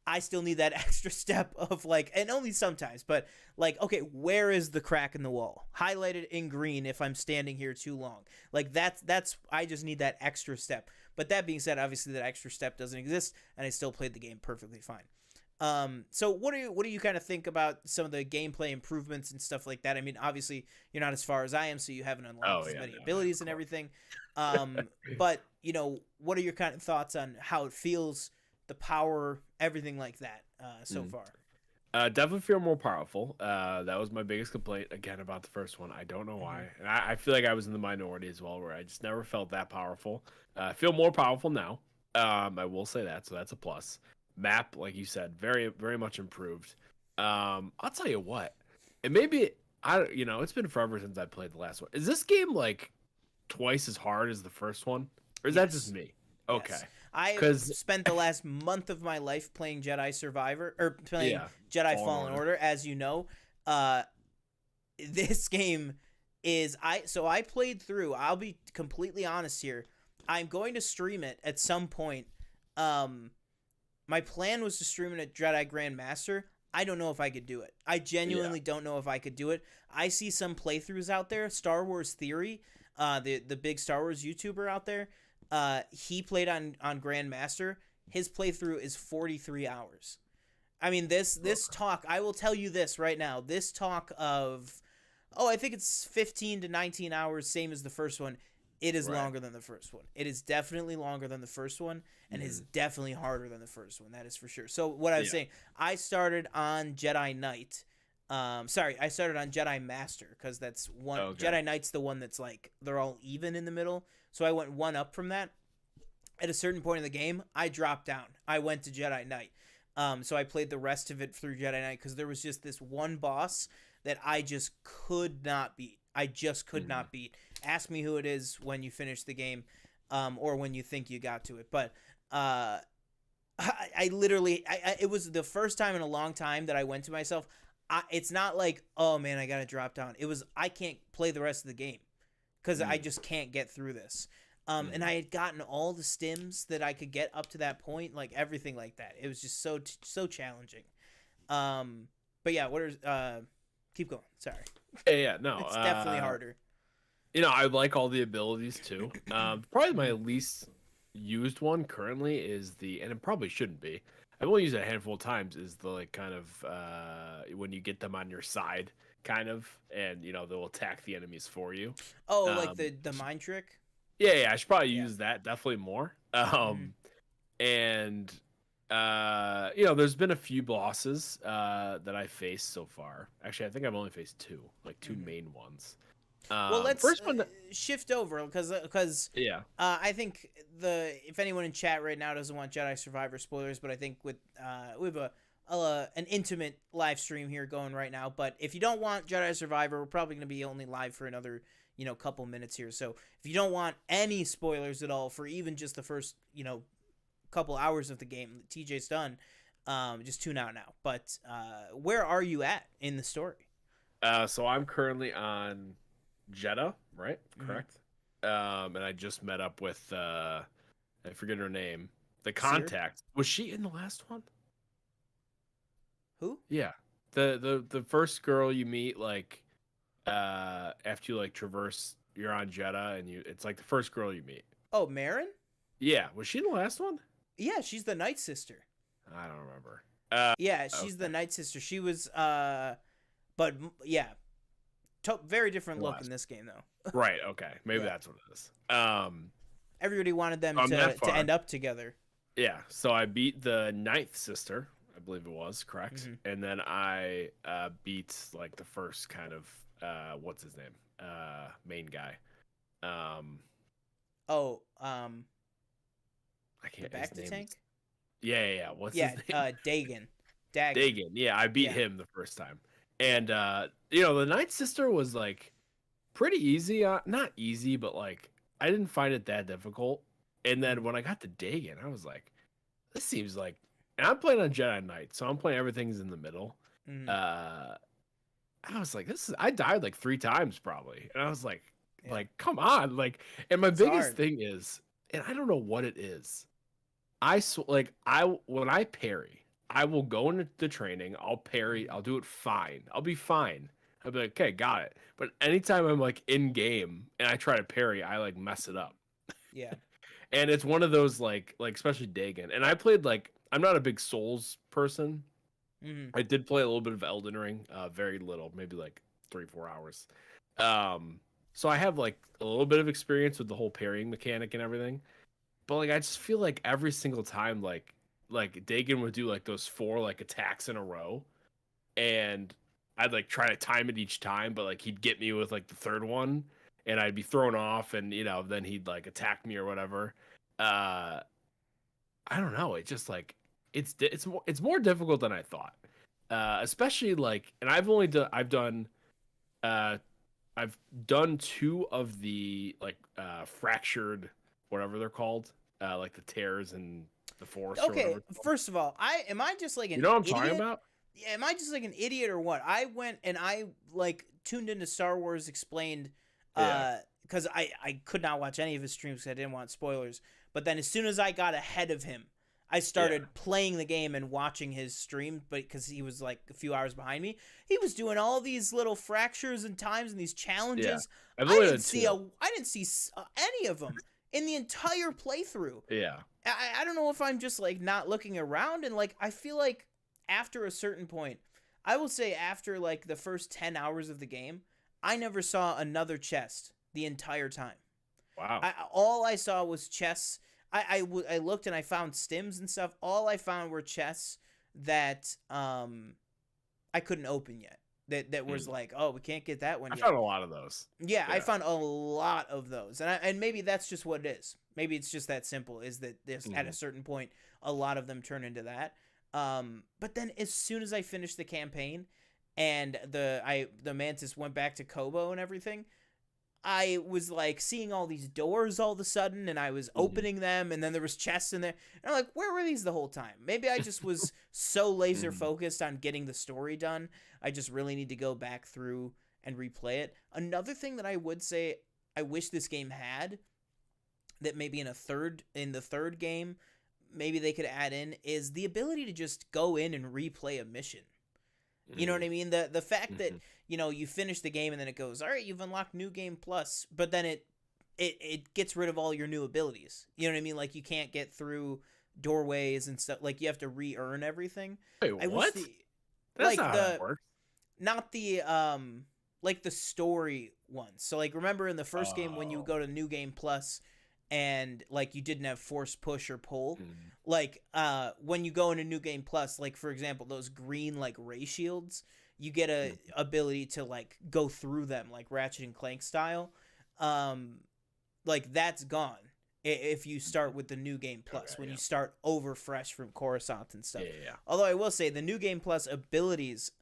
I still need that extra step of like, and only sometimes, but like, okay, where is the crack in the wall? Highlighted in green if I'm standing here too long. Like that's I just need that extra step. But that being said, obviously that extra step doesn't exist, and I still played the game perfectly fine. So what do you kind of think about some of the gameplay improvements and stuff like that? I mean, obviously you're not as far as I am, so you haven't unlocked Oh as yeah, many no, no, of abilities and course. everything. But you know, what are your kind of thoughts on how it feels, the power, everything like that so Mm. far? Definitely feel more powerful. That was my biggest complaint again about the first one. I don't know Mm-hmm. why, and I feel like I was in the minority as well, where I just never felt that powerful. I feel more powerful now. I will say that, so that's a plus. Map, like you said, very very much improved. I'll tell you what, and maybe it's been forever since I played the last one. Is this game like twice as hard as the first one, or is that just Yes. me? Okay, Yes. I've because spent the last month of my life playing Jedi Survivor or playing yeah, Jedi Fallen Fallen Order. Order, as you know. Uh this game is I played through. I'll be completely honest here. I'm going to stream it at some point. Um my plan was to stream it at Jedi Grandmaster. I don't know if I could do it. I Yeah. genuinely don't know if I could do it. I see some playthroughs out there. Star Wars Theory, the big Star Wars YouTuber out there, he played on Grandmaster. His playthrough is 43 hours. I mean, this talk. I will tell you this right now. This talk of, oh, I think it's 15 to 19 hours, same as the first one. It is Right. longer than the first one. It is definitely longer than the first one, and is Mhm. definitely harder than the first one. That is for sure. So what I was Yeah. saying, I started on Jedi Knight. Sorry, I started on Jedi Master because that's one. Okay. Jedi Knight's the one that's like they're all even in the middle. So I went one up from that. At a certain point in the game, I dropped down. I went to Jedi Knight. So I played the rest of it through Jedi Knight because there was just this one boss that I just could not beat. I just could Mhm. not beat. Ask me who it is when you finish the game, or when you think you got to it. But I literally, it was the first time in a long time that I went to myself. It's not like, oh man, I gotta drop down. It was, I can't play the rest of the game because I Mm. just can't get through this. And Mhm. I had gotten all the stims that I could get up to that point, like everything like that. It was just so challenging. Um, but yeah, what are keep going. Sorry, Yeah, yeah, no. it's definitely harder. I like all the abilities too. Probably my Mhm. least used one currently is and it probably shouldn't be. I've only used it a handful of times. Is the like kind of when you get them on your side, kind of, and they'll attack the enemies for you. Oh, like Um, the mind trick. yeah, yeah, I should probably Yeah. use that definitely more. Hmm. And there's been a few bosses that I faced so far. Actually, I think I've only faced two, like two Hmm. main ones. Well, let's First one, shift over because yeah. I think the if anyone in chat right now doesn't want Jedi Survivor spoilers, but I think with we have an intimate live stream here going right now. But if you don't want Jedi Survivor, we're probably going to be only live for another couple minutes here. So if you don't want any spoilers at all for even just the first couple hours of the game that TJ's done, just tune out now. But where are you at in the story? So I'm currently on Jeddah, right? Mm-hmm. Correct. And I just met up with I forget her name. The Seer? contact. Was she in the last one? Who? Yeah. The first girl you meet, like after you like traverse, you're on Jeddah, and it's like the first girl you meet. Oh, Marin? Yeah, was she in the last one? Yeah, she's the Night Sister. I don't remember. Yeah, she's the Okay. Night Sister. She was but yeah, very different The look in last this game though. Right, okay. Maybe Yeah. that's what it is. Everybody wanted them I'm that to far. end up together. Yeah, so I beat the ninth sister, I believe it was, correct? Hmm. And then I beat like the first kind of what's his name? Main guy. Um Oh, I the can't his back to name tank? is Yeah. What's his Yeah, name? Dagon. Dagon. Dagon. Yeah, I beat Yeah. him the first time. Yeah. And the ninth sister was like pretty easy. Not easy, but like I didn't find it that difficult. And then Mhm. when I got to Dagon, I was like, this seems like, and I'm playing on Jedi Knight, so I'm playing everything's in the middle. Mhm. Uh, I was like, I died like 3 times probably, and I was Yeah. like, come on, like, and my It's biggest hard. thing is, and I don't know what it is. Like when I parry. I will go into the training, I'll parry, I'll do it fine. I'll be fine. I'll be like, okay, got it. But anytime I'm like in game and I try to parry, I like mess it up. Yeah. And it's one of those like especially Dagon. And I played like I'm not a big Souls person. Mm-hmm. I did play a little bit of Elden Ring, very little, maybe like 3-4 hours. So I have like a little bit of experience with the whole parrying mechanic and everything. But like I just feel like every single time like Dagon would do like those 4 like attacks in a row, and I'd like try to time it each time, but like he'd get me with like the third one, and I'd be thrown off, and then he'd like attack me or whatever. Uh, I don't know. It just like it's more difficult than I thought. Especially like, and uh I've done 2 of the like fractured, whatever they're called, like the tears and the forest or Okay, whatever it's called. first of all, am I just like You an know what I'm talking idiot? about? Yeah, am I just like an idiot or what? I went and I like tuned into Star Wars Explained, Yeah. because I could not watch any of his streams because I didn't want spoilers. But then as soon as I got ahead of him, I started playing the game and watching his stream, but because he was like a few hours behind me, he was doing all these little fractures and times and these Yeah. challenges. I've I only didn't done see 2. I didn't see any of them in the entire playthrough. Yeah. I don't know if I'm just like not looking around, and like I feel like after a certain point, I will say after like the first 10 hours of the game, I never saw another chest the entire time. Wow. All I saw was chests. I looked and I found stims and stuff. All I found were chests that I couldn't open yet. That was like, oh, we can't get that one I yet. found a lot of those. Yeah, I Yeah. found a lot of those, and maybe that's just what it is. Maybe it's just that simple. Is that there's at a certain point, a lot of them turn into that. But then as soon as I finished the campaign, and the Mantis went back to Kobo and everything, I was like seeing all these doors all of a sudden, and I was opening them, and then there was chests in there, and I'm like, where were these the whole time? Maybe I just was so laser focused on getting the story done. I just really need to go back through and replay it. Another thing that I would say I wish this game had, that maybe in the third game, maybe they could add in, is the ability to just go in and replay a mission. You know what I mean? The fact that, you finish the game and then it goes, all right, you've unlocked New Game Plus, but then it gets rid of all your new abilities. You know what I mean? Like you can't get through doorways and stuff. Like you have to re-earn everything. Wait, I what? wish That's not how that works. not the like the story ones. So like remember in the first game when you go to New Game Plus and like you didn't have force push or pull, like when you go into New Game Plus, like for example those green like ray shields, you get a ability to like go through them like Ratchet and Clank style. Like that's gone if you start with the New Game Plus, when you start over fresh from Coruscant and stuff. Yeah. Although I will say the New Game Plus abilities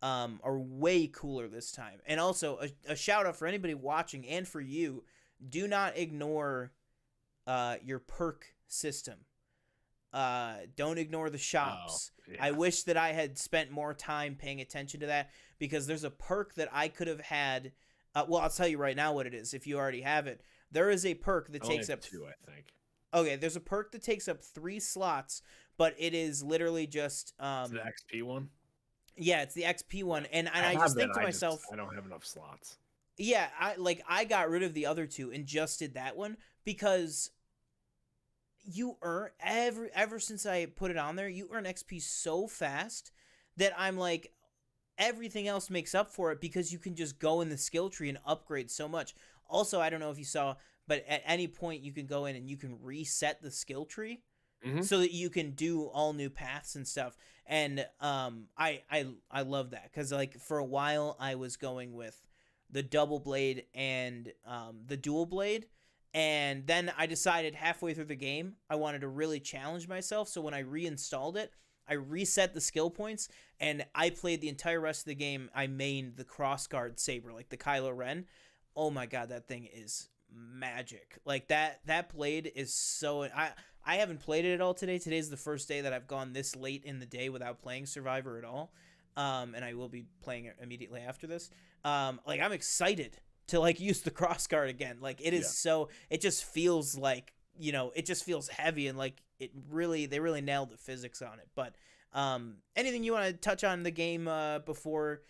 are way cooler this time. And also a shout out for anybody watching and for you, do not ignore your perk system. Don't ignore the shops. I wish that I had spent more time paying attention to that, because there's a perk that I could have had. Well, I'll tell you right now what it is if you already have it. There is a perk that takes up 2, I think. Okay, there's a perk that takes up 3 slots, but it is literally just It's the XP one. Yeah, it's the XP one, and I just think to myself, I don't have enough slots. Yeah, I got rid of the other 2 and just did that one, because you earn ever since I put it on there, you earn XP so fast that I'm like, everything else makes up for it, because you can just go in the skill tree and upgrade so much. Also, I don't know if you saw, but at any point you can go in and you can reset the skill tree so that you can do all new paths and stuff. And I love that, because like for a while I was going with the double blade and the dual blade, and then I decided halfway through the game I wanted to really challenge myself. So when I reinstalled it, I reset the skill points, and I played the entire rest of the game. I mained the crossguard saber, like the Kylo Ren. Oh my god, that thing is magic. Like that blade is so. I haven't played it at all today. Today's the first day that I've gone this late in the day without playing Survivor at all. And I will be playing it immediately after this. Like I'm excited to like use the crossguard again. Like it is so. It just feels like, it just feels heavy, and like they really nailed the physics on it. But Anything you want to touch on the game before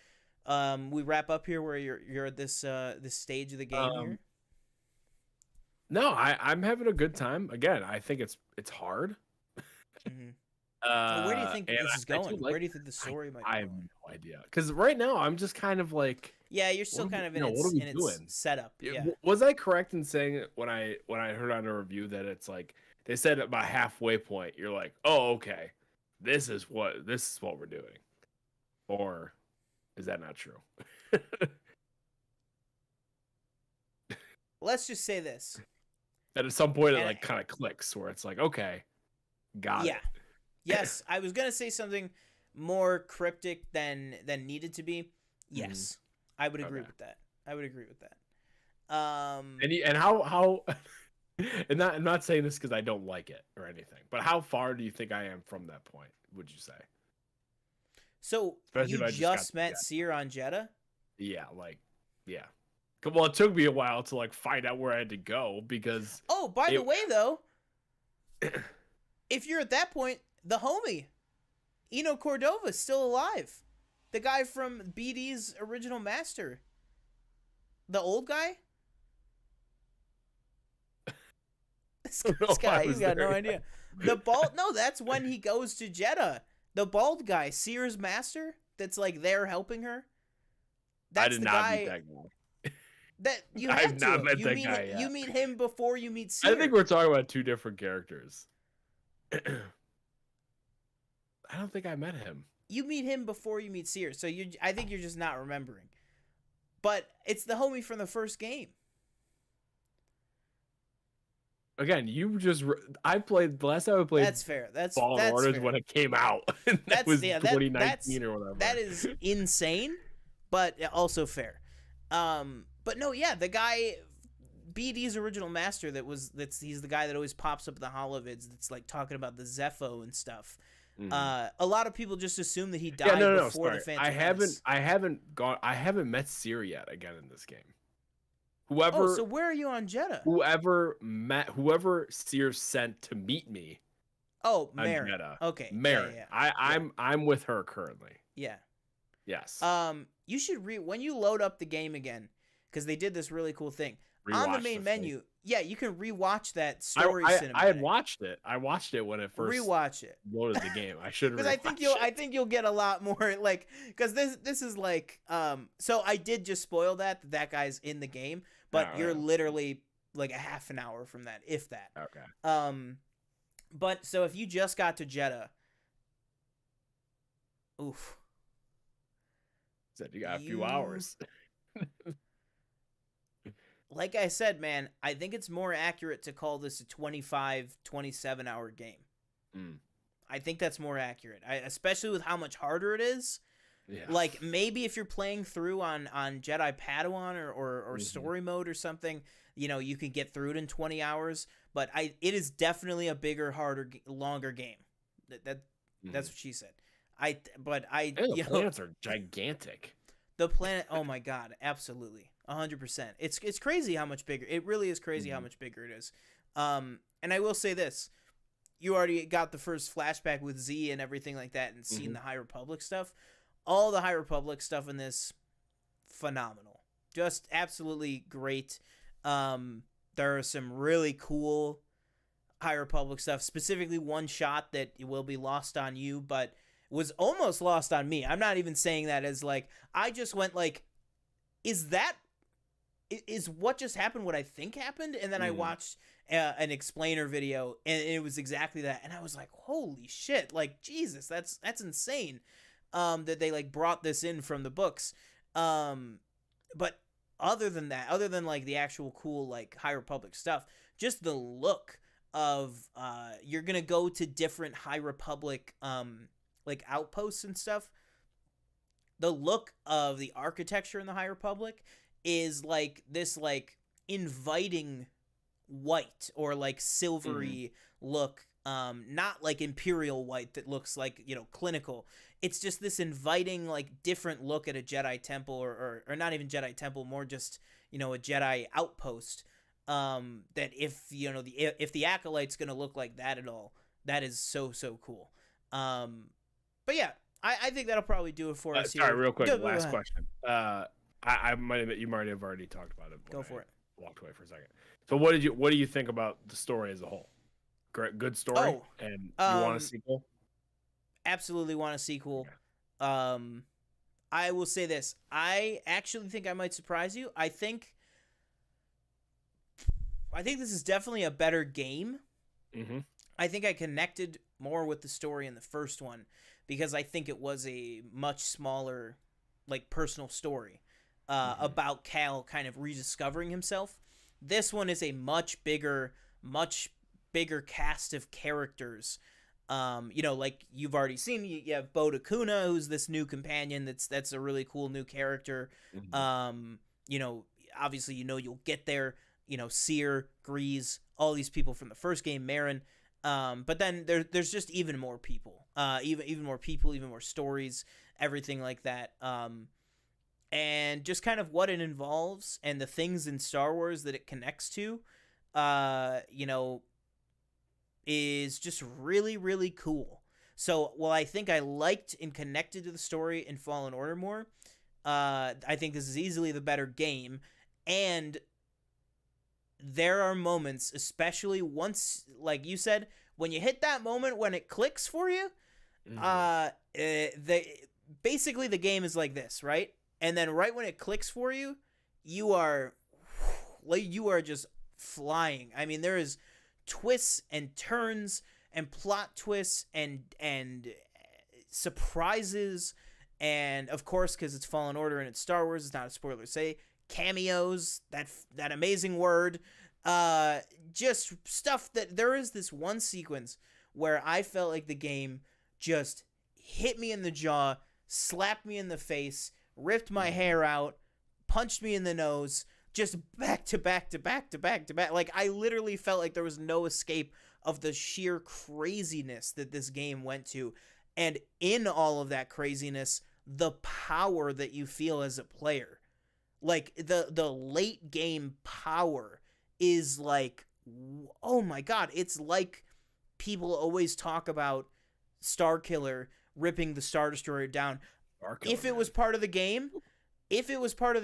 we wrap up here, where you're at this stage of the game Um, here? no, I'm having a good time. Again, I think it's hard. Hmm. Well, where do you think And this is I do going? like Where do you think the I story might be I have going? no idea because right now I'm just kind of like, Yeah, you're still kind of what are we in its doing? setup. Yeah. Was I correct in saying when I heard on a review that it's like they said at about halfway point you're like, oh, okay, this is what we're doing, or is that not true? Let's just say this. That at some point it And like kind of clicks where it's like, okay, got yeah, it. yes, I was gonna say something more cryptic than needed to be. Mhm. Yes, I would agree Okay. with that. I would agree with that. And how and I'm not saying this because I don't like it or anything, but how far do you think I am from that point? Would you say, So especially you if I just got just met Seer on Jeddah? yeah, like yeah. Well, it took me a while to like find out where I had to go because Oh, by it the way, though, if you're at that point, the homie Eno Cordova is still alive. The guy from BD's original master. The old guy? This, I don't know this if I guy, he's was got no there idea. The bald, no, that's when he goes to Jeddah. The bald guy, Seer's master, that's like there helping her. I That's did the not meet guy that guy. that you I had have not to. met You that meet guy you yet. meet him before you meet I Seer. think we're talking about two different characters. I don't think I met him. You meet him before you meet Seer. So I think you're just not remembering. But it's the homie from the first game. Again, I played the last time I played That's fair. Fallen That's Orders fair. when it came out. And that That's was yeah. That's 2019 or whatever. that is insane, but also fair. But no, yeah, the guy, BD's original master, he's the guy that always pops up in the holovids. That's like talking about the Zepho and stuff. Mhm. A lot of people just assume that he Yeah, died no, before sorry. the Phantom Menace. I haven't met Seer yet again in this game. Oh, so where are you on Jeddah? Whoever Seer sent to meet me Oh, on Marin. Jeddah. Okay. Marin. Yeah. I'm with her currently. Yeah. Yes. You should when you load up the game again, because they did this really cool thing on the Rewatch main the menu. Yeah, you can rewatch that I, story I cinematic. I had watched it. I watched it when it first Rewatch it. loaded the game. I should Because I think you'll get a lot more like, because this is like so I did just spoil that guy's in the game, but Oh, you're yeah. literally like a half an hour from that, if that. Okay. But so if you just got to Jeddah, oof, Said you got a few hours. like I said, man, I think it's more accurate to call this a 25, 27 hour game. Mm. I think that's more accurate, especially with how much harder it is. Yeah. Like maybe if you're playing through on Jedi Padawan or story mode or something, you can get through it in 20 hours. But it is definitely a bigger, harder, longer game. That's what she said. And the planets are gigantic. The planet. Oh my god, absolutely, 100%. It's crazy how much bigger. It really is crazy how much bigger it is. And I will say this: you already got the first flashback with Z and everything like that, and seen the High Republic stuff. All the High Republic stuff in this, phenomenal. Just absolutely great. There are some really cool High Republic stuff, specifically one shot that will be lost on you, but was almost lost on me. I'm not even saying that as like, I just went like, is what just happened what I think happened? And then I watched an explainer video, and it was exactly that. And I was like, holy shit, like, Jesus, that's insane. That they like brought this in from the books. But other than that, other than like the actual cool like High Republic stuff, just the look of you're gonna go to different High Republic like outposts and stuff. The look of the architecture in the High Republic is like this like inviting white or like silvery look, not like imperial white that looks like clinical. It's just this inviting like different look at a Jedi temple, or not even Jedi temple, more just a Jedi outpost. That if if the acolyte's gonna look like that at all, that is so cool. but yeah, I think that'll probably do it for us Sorry, here. real quick, Go, last question. I might have you might have already talked about it when go for it. I walked away for a second. So what do you think about the story as a whole? Great, good story, Oh, and you want a um, sequel? absolutely want a sequel. Okay. Um, I will say this. I actually think I might surprise you. I think this is definitely a better game. Mm-hmm. I think I connected more with the story in the first one because I think it was a much smaller, like, personal story Mm-hmm. about Cal kind of rediscovering himself. This one is a much bigger cast of characters. Like you've already seen, you have Boda Kuna, who's this new companion. That's a really cool new character. Mm-hmm. Um, you know, obviously, you'll get there. Seer, Grease, all these people from the first game, Marin. But then there's just even more people, even more people, even more stories, everything like that. And just kind of what it involves and the things in Star Wars that it connects to, uh, you know, is just really really cool. So while I think I liked and connected to the story in Fallen Order more, I think this is easily the better game, and there are moments, especially once, like you said, when you hit that moment when it clicks for you. Mm-hmm. The basically the game is like this, right? And then right when it clicks for you, you are just flying. I mean, there is twists and turns and plot twists and surprises, and of course, because it's Fallen Order and it's Star Wars, it's not a spoiler to say, cameos, that amazing word, uh just stuff. That there is this one sequence where I felt like the game just hit me in the jaw, slapped me in the face, ripped my Mm-hmm. hair out, punched me in the nose, just back to back to back to back to back. Like, I literally felt like there was no escape of the sheer craziness that this game went to. And in all of that craziness, the power that you feel as a player, like the late game power, is like, oh my god, it's like people always talk about Star Killer ripping the Star Destroyer down. Star Killer, If it was man. part of the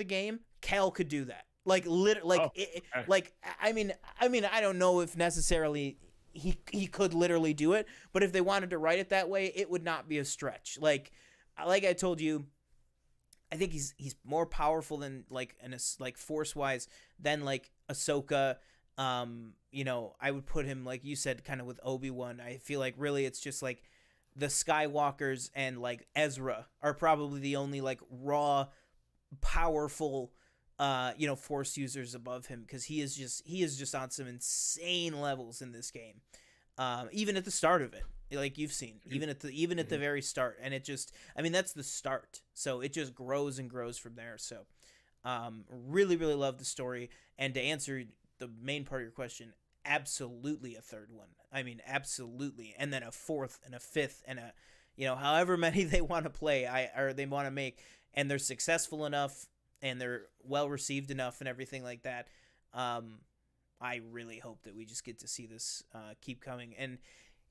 game, Cal could do that. Like, Oh, okay. like, I mean, I don't know if necessarily he could literally do it, but if they wanted to write it that way, it would not be a stretch. Like I told you, I think he's more powerful than, like, like force wise, than like Ahsoka. I would put him, like you said, kind of with Obi-Wan. I feel like really it's just like the Skywalkers and like Ezra are probably the only like raw powerful force users above him, because he is just on some insane levels in this game. Even at the start of it, like you've seen, even at the Mm-hmm. very start, and it just, I mean, that's the start, so it just grows and grows from there. So really really love the story. And to answer the main part of your question, absolutely a third one. I mean, absolutely. And then a fourth and a fifth and a, however many they want to play, or they want to make, and they're successful enough and they're well received enough and everything like that. um I really hope that we just get to see this keep coming. And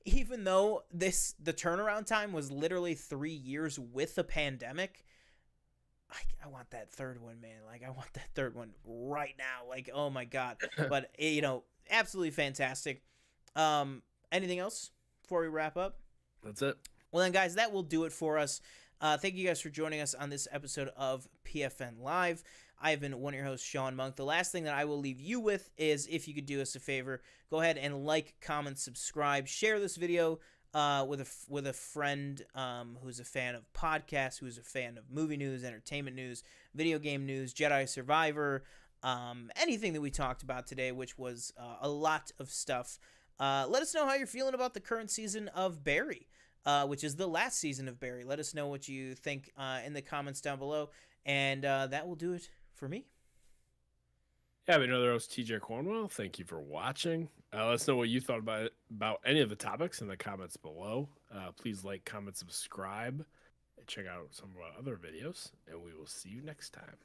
even though the turnaround time was literally 3 years with a pandemic, I want that third one, man. Like, I want that third one right now. Like, oh my god. But absolutely fantastic. Anything else before we wrap up? That's it. Well then, guys, that will do it for us. Thank you guys for joining us on this episode of PFN Live. I've been one of your hosts, Sean Monk. The last thing that I will leave you with is, if you could do us a favor, go ahead and like, comment, subscribe, share this video with a friend who's a fan of podcasts, who's a fan of movie news, entertainment news, video game news, Jedi Survivor, anything that we talked about today, which was a lot of stuff. Let us know how you're feeling about the current season of Barry, which is the last season of Barry. Let us know what you think in the comments down below, and that will do it for me. Yeah, but another host, TJ Cornwell. Thank you for watching. Let us know what you thought about any of the topics in the comments below. Please like, comment, subscribe, and check out some of our other videos, and we will see you next time.